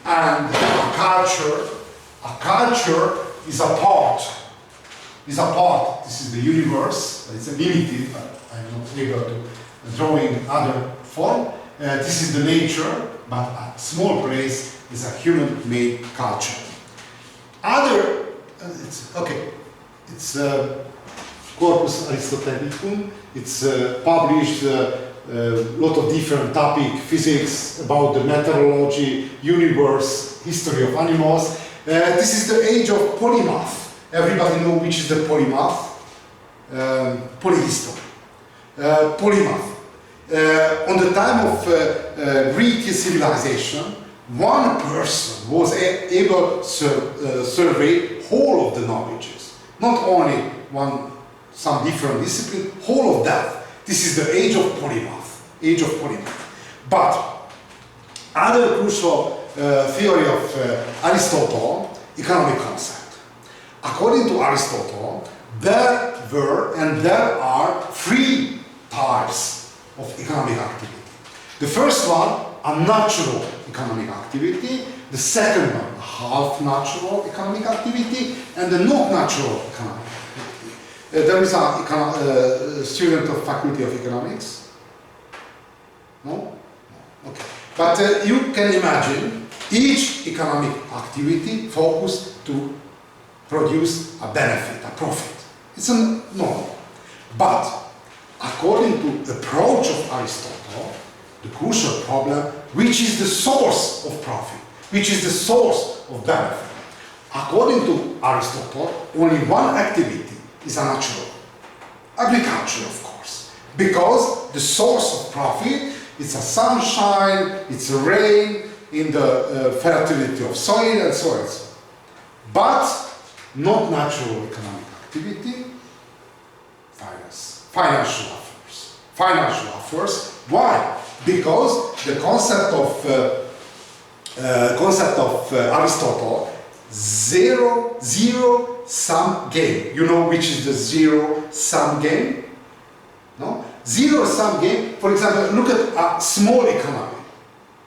and a culture is a part. This is the universe. It's limited, but I'm not able to draw in other form. This is the nature, but a small place is a human-made culture. It's Corpus Aristotelicum. It's published a lot of different topics, physics, about the meteorology, universe, history of animals. This is the age of polymath. Everybody know which is the polymath? Polyhistory. Polymath. On the time of Greek civilization, one person was able to survey whole of the knowledges. Not only some different discipline, whole of that. This is the age of polymath. But other crucial theory of Aristotle, economic concept. According to Aristotle, there were and there are three types of economic activity. The first one, a natural economic activity. The second one, a half-natural economic activity, and the not natural economic activity. There is a student of Faculty of Economics. No? No. Okay. But you can imagine each economic activity focused to produce a benefit, a profit. It's a normal. But according to the approach of Aristotle, the crucial problem, which is the source of profit, which is the source of benefit. According to Aristotle, only one activity is a natural. Agriculture, of course. Because the source of profit, it's a sunshine, it's a rain, in the fertility of soil, and so on and so on. But not natural economic activity, financial affairs. Financial affairs. Why? Because the concept of Aristotle, zero-sum game. You know which is the zero-sum game? No? Zero-sum game, for example, look at a small economy.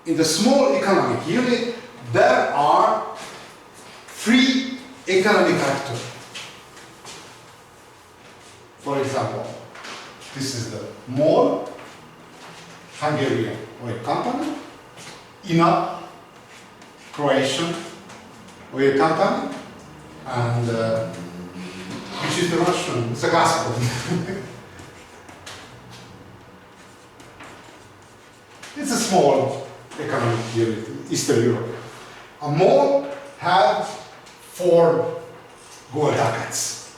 In the small economic unit, there are three economic actors. For example, this is the MOL, Hungarian oil company, INA, Croatian oil company, and which is the Russian, it's a Gazprom. It's a small economic unit, Eastern Europe. A MOL had 4 gold ducats.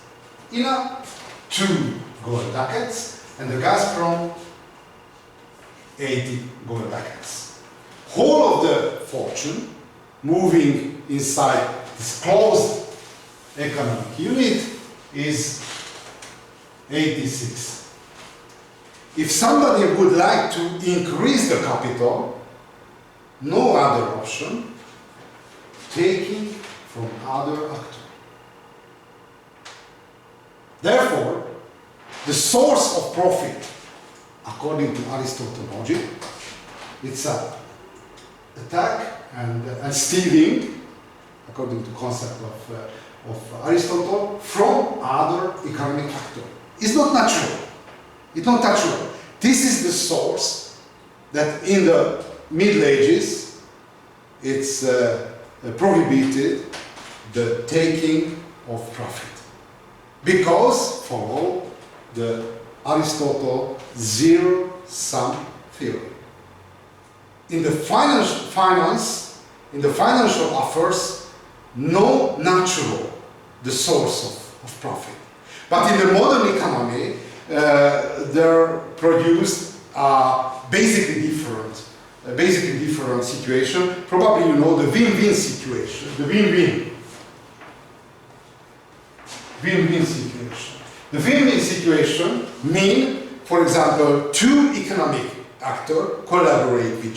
INA, 2 gold ducats, and the Gazprom, 80 gold ducats. Whole of the fortune moving inside this closed economic unit is 86. If somebody would like to increase the capital, no other option, taking from other actors. Therefore, the source of profit, according to Aristotle's logic, it's a attack and stealing, according to concept of Aristotle, from other economic actors. It's not natural. It's not natural. This is the source that in the Middle Ages it's prohibited the taking of profit, because follow the Aristotle zero-sum theory. In the financial affairs, no natural the source of profit. But in the modern economy, they're produced basically different situation. Probably you know the win-win situation, the win-win situation. The win-win situation mean, for example, 2 economic actors collaborate with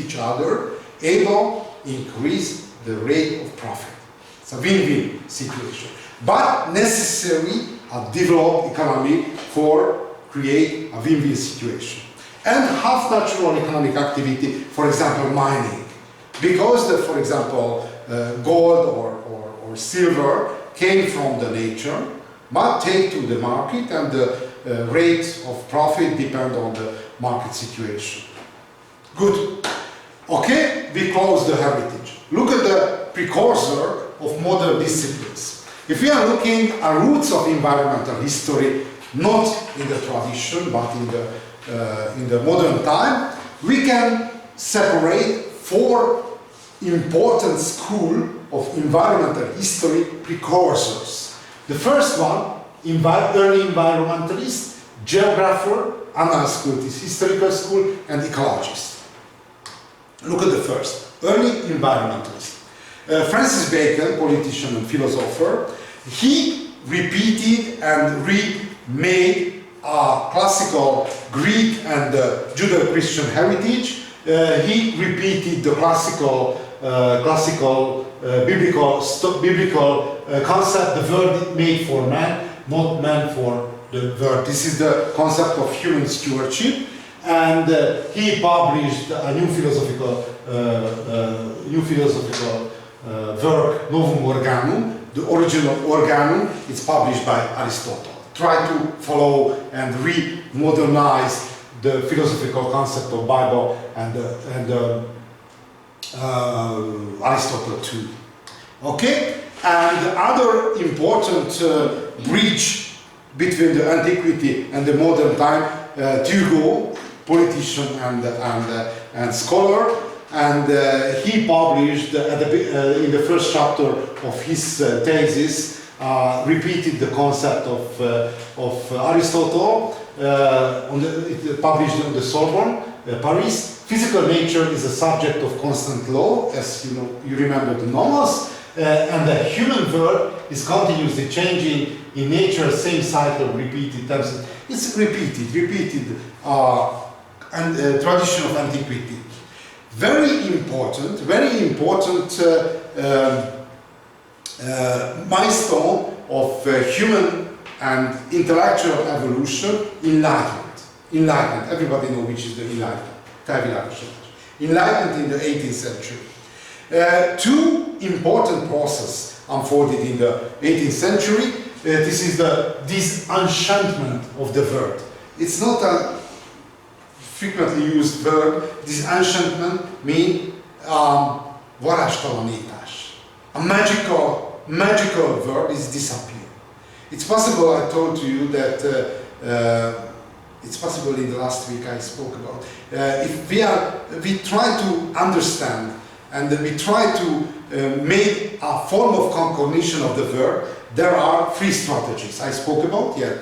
each other, able to increase the rate of profit. It's a win-win situation. But necessary a developed economy for create a win-win situation. And half-natural economic activity, for example, mining. Because, for example, gold or silver came from the nature, but take to the market, and the rate of profit depend on the market situation. Good. Okay, we close the heritage. Look at the precursor of modern disciplines. If we are looking at roots of environmental history, not in the tradition, but in the modern time, we can separate 4 important schools of environmental history precursors. The first one, early environmentalist, geographer, analyst school, this historical school, and ecologist. Look at the first, early environmentalist. Francis Bacon, politician and philosopher, he repeated and remade classical Greek and Judeo-Christian heritage. He repeated the classical biblical concept, the world made for man, not man for the world. This is the concept of human stewardship, and he published a new philosophical work, Novum Organum, the original Organum. It's published by Aristotle. Try to follow and re-modernize the philosophical concept of Bible and Aristotle too. Okay, and the other important bridge between the antiquity and the modern time, Turgot, politician and scholar, and he published in the first chapter of his thesis, repeated the concept of Aristotle. It published on the Sorbonne, Paris. Physical nature is a subject of constant law, as you know, you remember the nomos, and the human world is continuously changing in nature, same cycle, repeated times. It's repeated, and tradition of antiquity. Very important milestone of human and intellectual evolution, enlightenment. Everybody knows which is the enlightenment. Enlightenment in the 18th century. Two important processes unfolded in the 18th century. This is the disenchantment of the word. It's not a frequently used verb. Disenchantment means varázstalanítás. A magical verb is disappear. It's possible, I told you that it's possible in the last week I spoke about. If we try to understand and we try to make a form of cognition of the verb, there are three strategies I spoke about yet.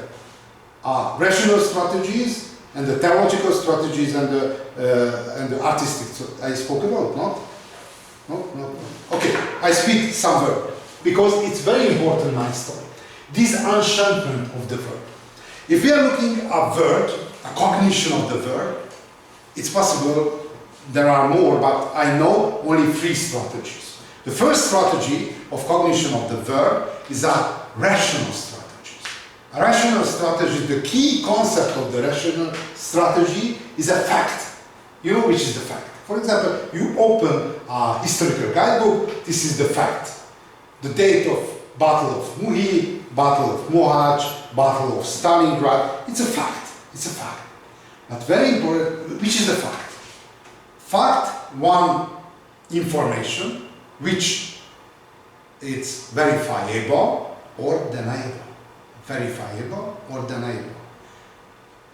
Rational strategies and the theological strategies and the artistic I spoke about, not? No? Okay, I speak some verb because it's very important milestone. This enchantment of the verb. If we are looking at a word, a cognition of the verb, it's possible there are more, but I know only three strategies. The first strategy of cognition of the verb is a rational strategy. A rational strategy, the key concept of the rational strategy is a fact. You know which is the fact. For example, you open a historical guidebook, this is the fact. The date of Battle of Muhi, Battle of Mohács, Battle of Stalingrad, it's a fact. But very important, which is the fact? Fact, one information, which it's verifiable or deniable.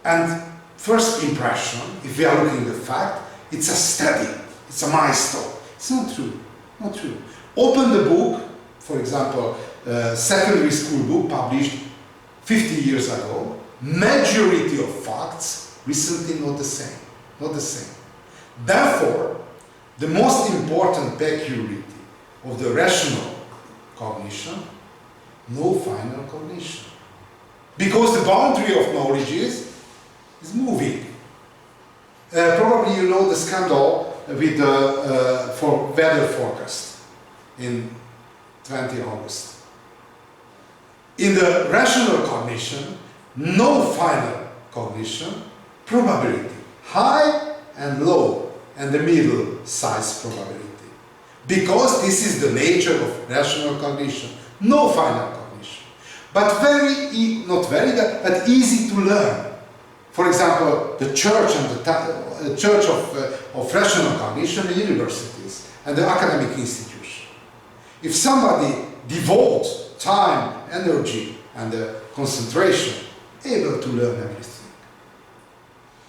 And first impression, if we are looking at the fact, it's a study, it's a milestone. It's not true. Open the book, for example, secondary school book published 50 years ago. Majority of facts recently not the same. Therefore, the most important peculiarity of the rational cognition, no final cognition. Because the boundary of knowledge is moving. Probably you know the scandal with the for weather forecast in 20 August. In the rational cognition, no final cognition, probability, high and low, and the middle size probability. Because this is the nature of rational cognition, no final cognition. But but easy to learn. For example, the church and the church of rational cognition, the universities and the academic institution. If somebody devotes time, energy, and concentration, able to learn everything,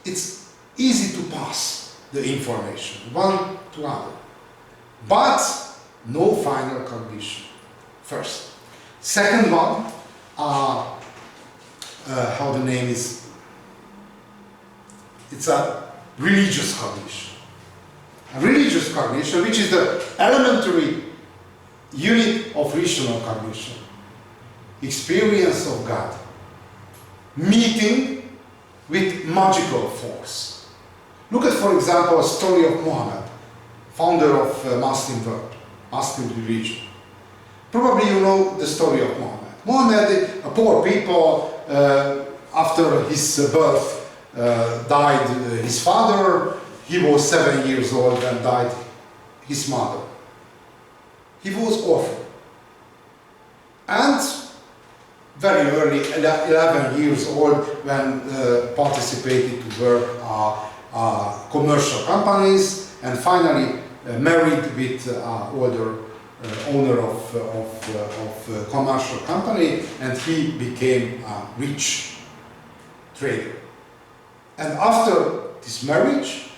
it's easy to pass the information one to other, but no final cognition. First. Second one, how the name is, it's a religious cognition. A religious cognition, which is the elementary unit of rational cognition. experience of God, meeting with magical force. Look at, for example, a story of Muhammad, founder of Muslim world, Muslim religion. Probably you know the story of Muhammad. Muhammad, a poor people, after his birth, died his father. He was 7 years old and died his mother. He was orphan. And very early, 11 years old, when participated to work commercial companies, and finally married with older owner of a commercial company, and he became a rich trader. And after this marriage,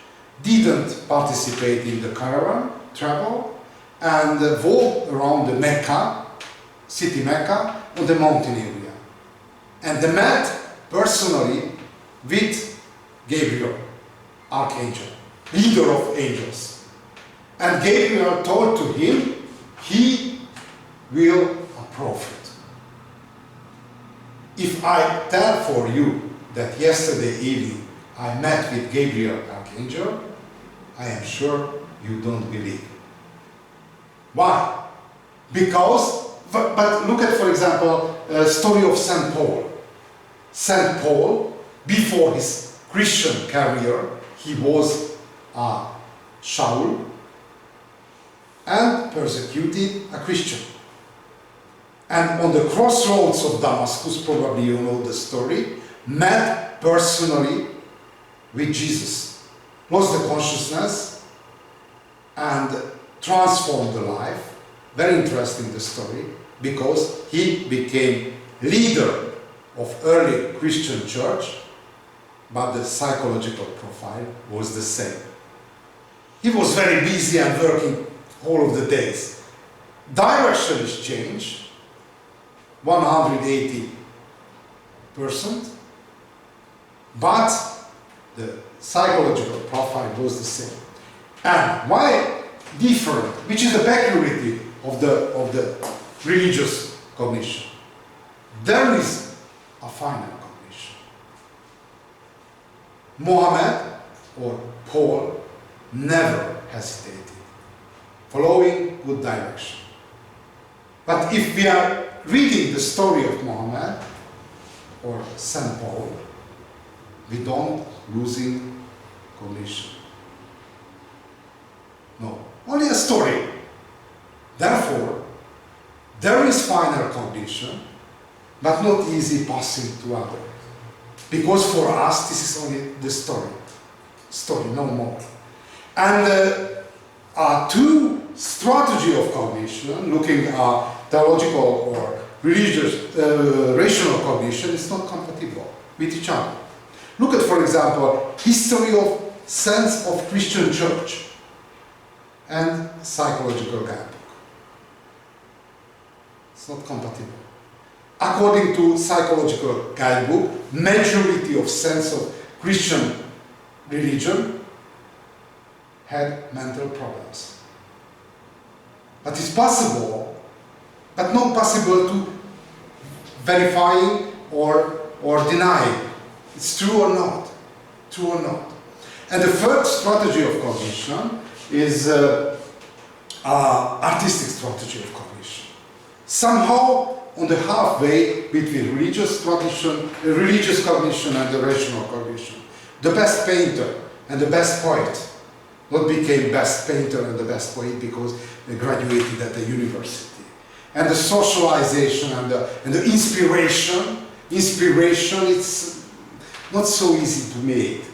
didn't participate in the caravan travel and walked around the Mecca, city Mecca, on the mountain area. And they met personally with Gabriel, archangel, leader of angels. And Gabriel told to him, he will a prophet. If I tell for you that yesterday evening I met with Gabriel, archangel, I am sure you don't believe. Why? Because, but look at, for example, a story of St. Paul. St. Paul, before his Christian career, he was a Shaul and persecuted a Christian. And on the crossroads of Damascus, probably you know the story, met personally with Jesus, lost the consciousness and transformed the life. Very interesting, the story, because he became leader of early Christian church, but the psychological profile was the same. He was very busy and working all of the days. Direction is changed 180%, but the psychological profile was the same. And why different? Which is the peculiarity of the religious cognition. There is a final cognition. Muhammad or Paul never hesitated, following good direction. But if we are reading the story of Muhammad or St. Paul, we don't losing cognition. No, only a story. Therefore, there is final cognition, but not easy passing to others. Because for us, this is only the story, no more. And two strategy of cognition, looking at theological or religious, rational cognition, is not compatible with each other. Look at, for example, history of sense of Christian church and psychological guidebook. It's not compatible. According to psychological guidebook, majority of sense of Christian religion had mental problems. But it's possible, but not possible to verify or deny it's true or not. True or not. And the third strategy of cognition is artistic strategy of cognition. Somehow on the halfway between religious tradition, religious cognition and the rational cognition. The best painter and the best poet not became best painter and the best poet because they graduated at the university. And the socialization and the inspiration, it's not so easy to make.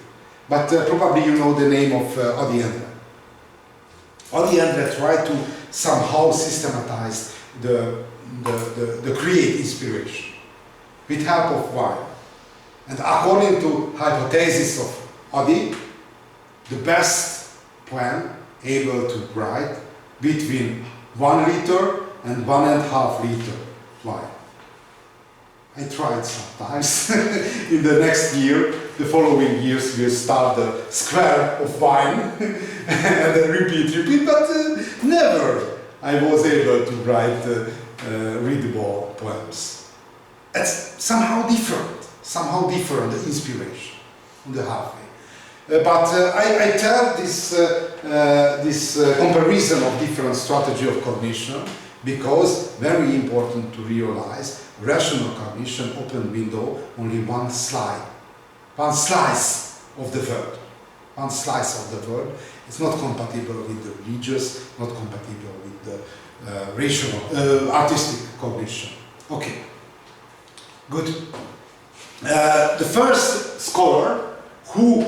But probably you know the name of Adi Endre. Adi Endre tried to somehow systematize the create inspiration with help of wine. And according to hypothesis of Adi, the best poem able to write between 1 liter and 1.5 liter wine. I tried sometimes. In the next year, the following years, we'll start the square of wine and then repeat, but never I was able to write readable poems. it's somehow different inspiration on the halfway. But I tell this comparison of different strategy of cognition because very important to realize rational cognition open window only one slice of the world. One slice of the world. It's not compatible with the religious, not compatible with the rational, artistic cognition. Okay, good. The first scholar who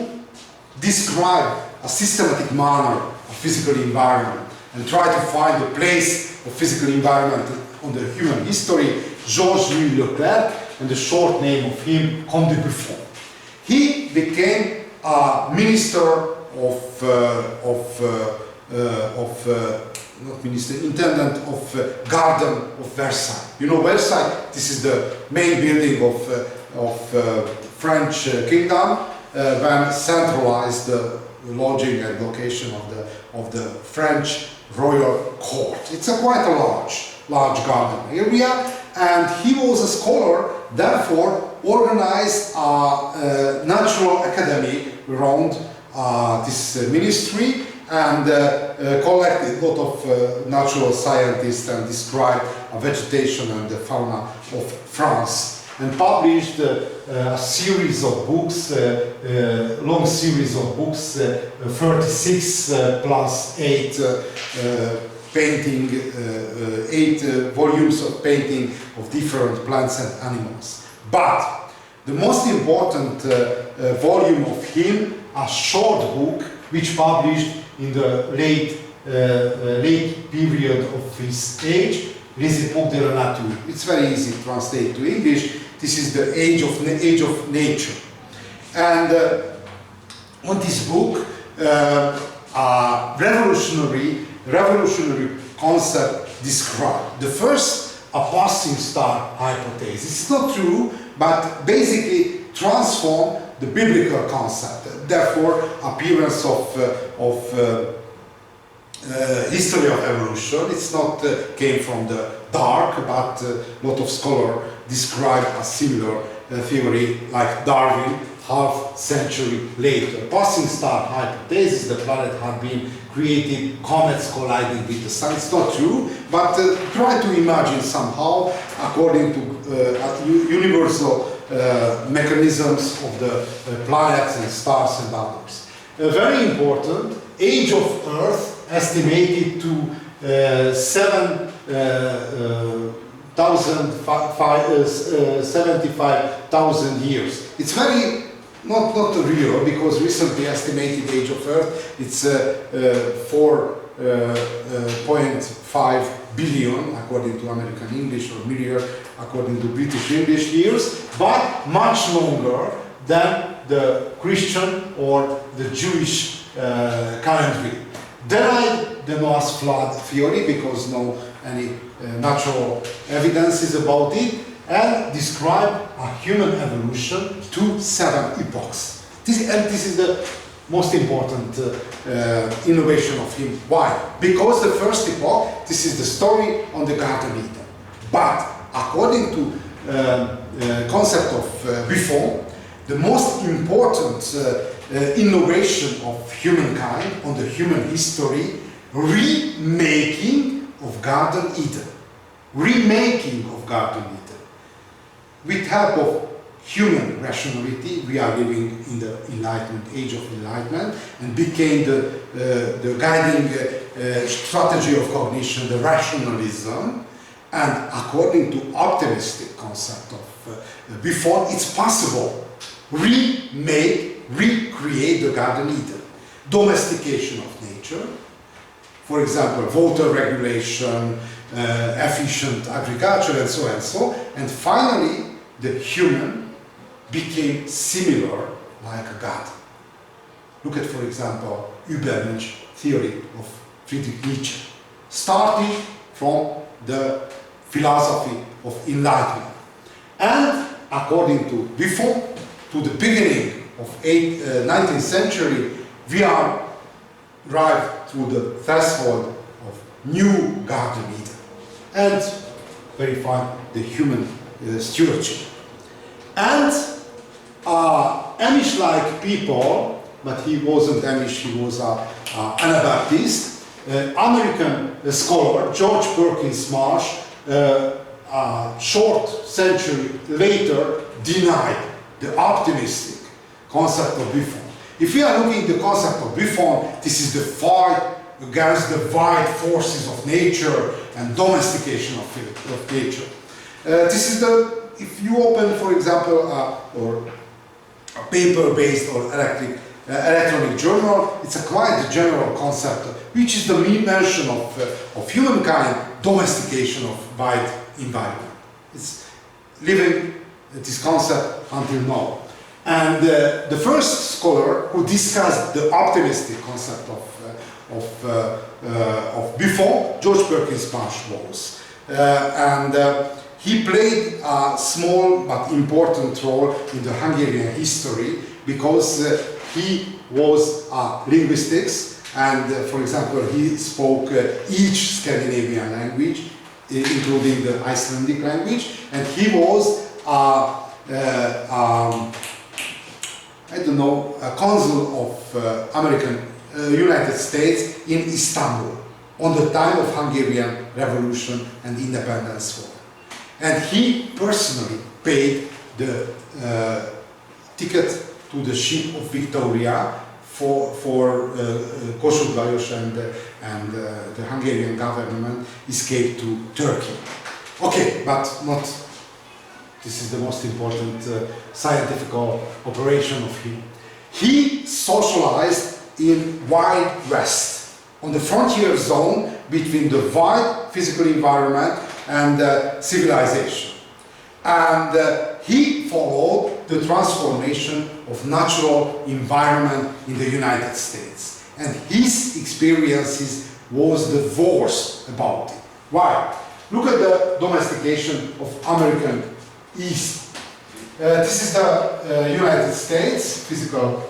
described a systematic manner of physical environment and tried to find the place of physical environment on the human history, Georges-Louis Leclerc, and the short name of him, Comte de Buffon. He became a minister not minister, intendant of Garden of Versailles. You know Versailles? This is the main building of French kingdom when centralized the lodging and location of the French royal court. It's quite a large garden area, and he was a scholar, therefore organized a natural academy around this ministry and collected a lot of natural scientists and described a vegetation and the fauna of France, and published a series of books, long series of books, 36 plus 8 painting, 8 volumes of painting of different plants and animals. But the most important volume of him, a short book, which published in the late period of his age, Les Époques de la Nature. It's very easy to translate to English. This is the age of nature. And on this book, a revolutionary concept described. The first, a passing star hypothesis. It's not true, but basically transform the biblical concept. Therefore, appearance of history of evolution. It's not came from the dark, but a lot of scholars describe a similar theory like Darwin, half century later. Passing star hypothesis, the planet had been created, comets colliding with the sun. It's not true, but try to imagine somehow, according to universal mechanisms of the planets and stars and others. Very important, age of Earth estimated to 75,000 years. It's very not real, because recently estimated age of Earth it's 4.5 billion according to American English, or million according to British English years, but much longer than the Christian or the Jewish calendar. Denied the Noah's flood theory because no any natural evidences about it, and describe a human evolution to 7 epochs. This is the most important innovation of him. Why? Because the first epoch, this is the story on the Garden Eden. But according to concept of Buffon, the most important innovation of humankind on the human history, remaking of Garden Eden. Remaking of Garden Eden. With help of human rationality, we are living in the Enlightenment, age of Enlightenment, and became the guiding strategy of cognition, the rationalism. And according to optimistic concept of Buffon, it's possible recreate the Garden Eden. Domestication of nature, for example, water regulation, efficient agriculture, and so and so. And finally, the human became similar like a god. Look at, for example, Übermensch theory of Friedrich Nietzsche, starting from the philosophy of enlightenment. And according to Buffon, to the beginning of 19th century, we are arrived to the threshold of new Garden Eden, and verify the human stewardship. And Amish-like people, but he wasn't Amish, he was Anabaptist, American scholar George Perkins Marsh, a short century later, denied the optimistic concept of Buffon. If we are looking at the concept of Buffon, this is the fight against the wide forces of nature and domestication of nature. This is the, if you open, for example, or a paper-based or electronic journal, it's a quite general concept, which is the mention of humankind, domestication of wide environment. It's living this concept until now. And the first scholar who discussed the optimistic concept of Buffon, George Perkins Marsh was. He played a small but important role in the Hungarian history because he was linguistics, and for example he spoke each Scandinavian language, including the Icelandic language, and he was a consul of United States in Istanbul on the time of Hungarian Revolution and Independence War. And he personally paid the ticket to the ship of Victoria for Kossuth Lajos and the Hungarian government escaped to Turkey. Okay, but not. This is the most important scientific operation of him. He socialized in Wild West, on the frontier zone between the wide physical environment and civilization. And he followed the transformation of natural environment in the United States. And his experiences was the worst about it. Why? Look at the domestication of American East. This is the United States, physical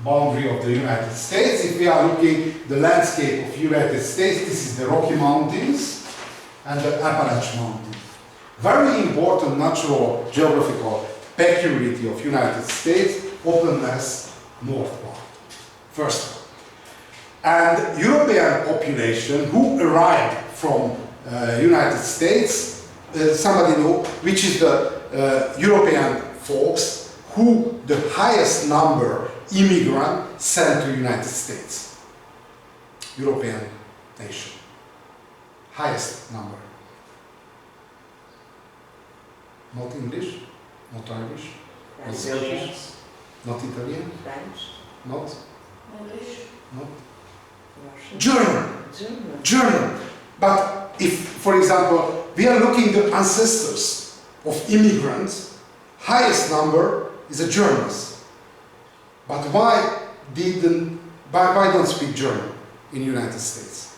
boundary of the United States. If we are looking the landscape of United States, this is the Rocky Mountains and the Appalachian Mountains. Very important natural geographical peculiarity of United States, openness northward. First one. And European population who arrived from United States, somebody know which is the European folks who the highest number immigrant sent to United States. European nation. Highest number. Not English, not Irish, not Scottish, not Italian, French, not English. not Russian, German. German. But if, for example, we are looking at the ancestors of immigrants, highest number is the Germans. But why don't speak German in United States?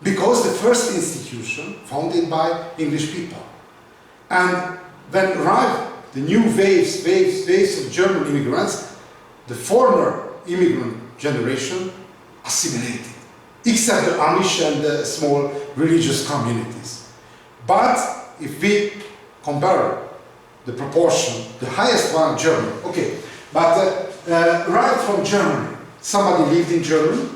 Because the first institution founded by English people. And when arrived the new waves of German immigrants, the former immigrant generation assimilated, except the Amish and the small religious communities. But if we compare the proportion, the highest one German, okay, but right from Germany, somebody lived in Germany.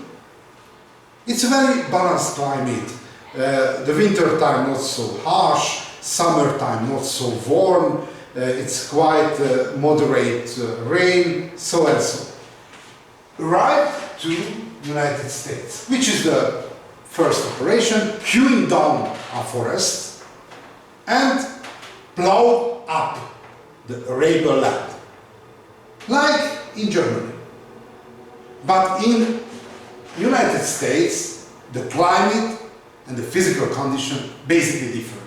It's a very balanced climate. The winter time not so harsh, summertime not so warm, it's quite moderate rain, so and so. Right to United States, which is the first operation, hewing down a forest and plow up the arable land, like in Germany. But in United States, the climate and the physical condition basically differ.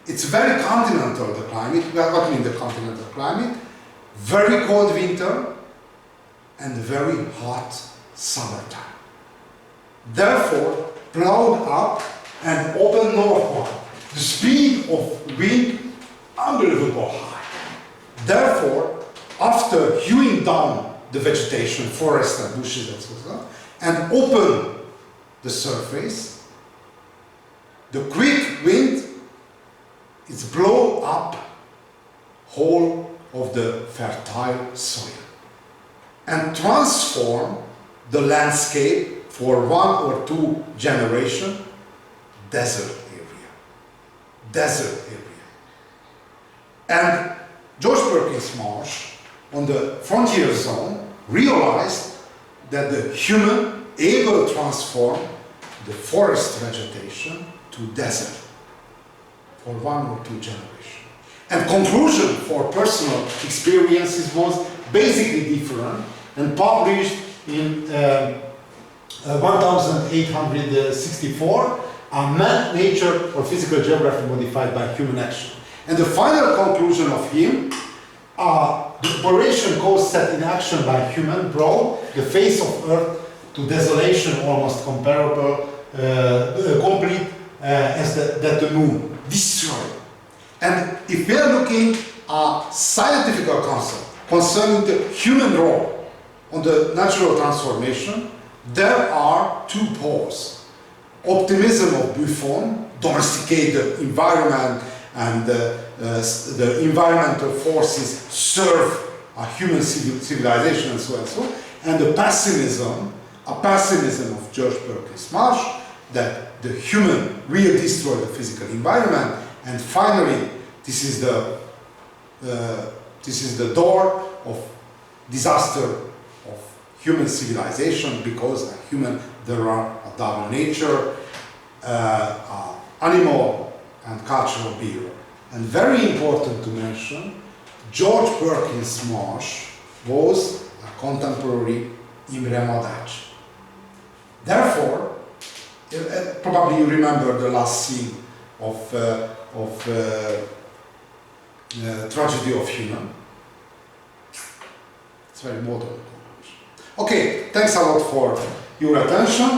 It's very continental, the climate. What means the continental climate? Very cold winter and very hot summertime. Therefore, plowed up and open northward. The speed of wind unbelievable high. Therefore, after hewing down the vegetation, forests and bushes, etc., and open the surface, the quick wind It's blow up whole of the fertile soil and transform the landscape for 1 or 2 generations, desert area. Desert area. And George Perkins Marsh, on the frontier zone, realized that the human able to transform the forest vegetation to desert for 1 or 2 generations. And conclusion for personal experiences was basically different and published in 1864, Man, Nature or Physical Geography Modified by Human Action. And the final conclusion of him, the operation cause set in action by human brought the face of Earth to desolation almost comparable, complete as that the moon, destroyed. And if we are looking at scientific concept concerning the human role on the natural transformation, there are 2 poles. Optimism of Buffon, domesticated environment and the environmental forces serve a human civilization and so and so, and the pessimism of George Perkins Marsh, that the human will destroy the physical environment, and finally this is the door of disaster of human civilization, because there are a double nature, animal and cultural behavior. And very important to mention, George Perkins Marsh was a contemporary Imre Madács. Therefore, probably you remember the last scene of Tragedy of Human. It's very modern. Okay, thanks a lot for your attention.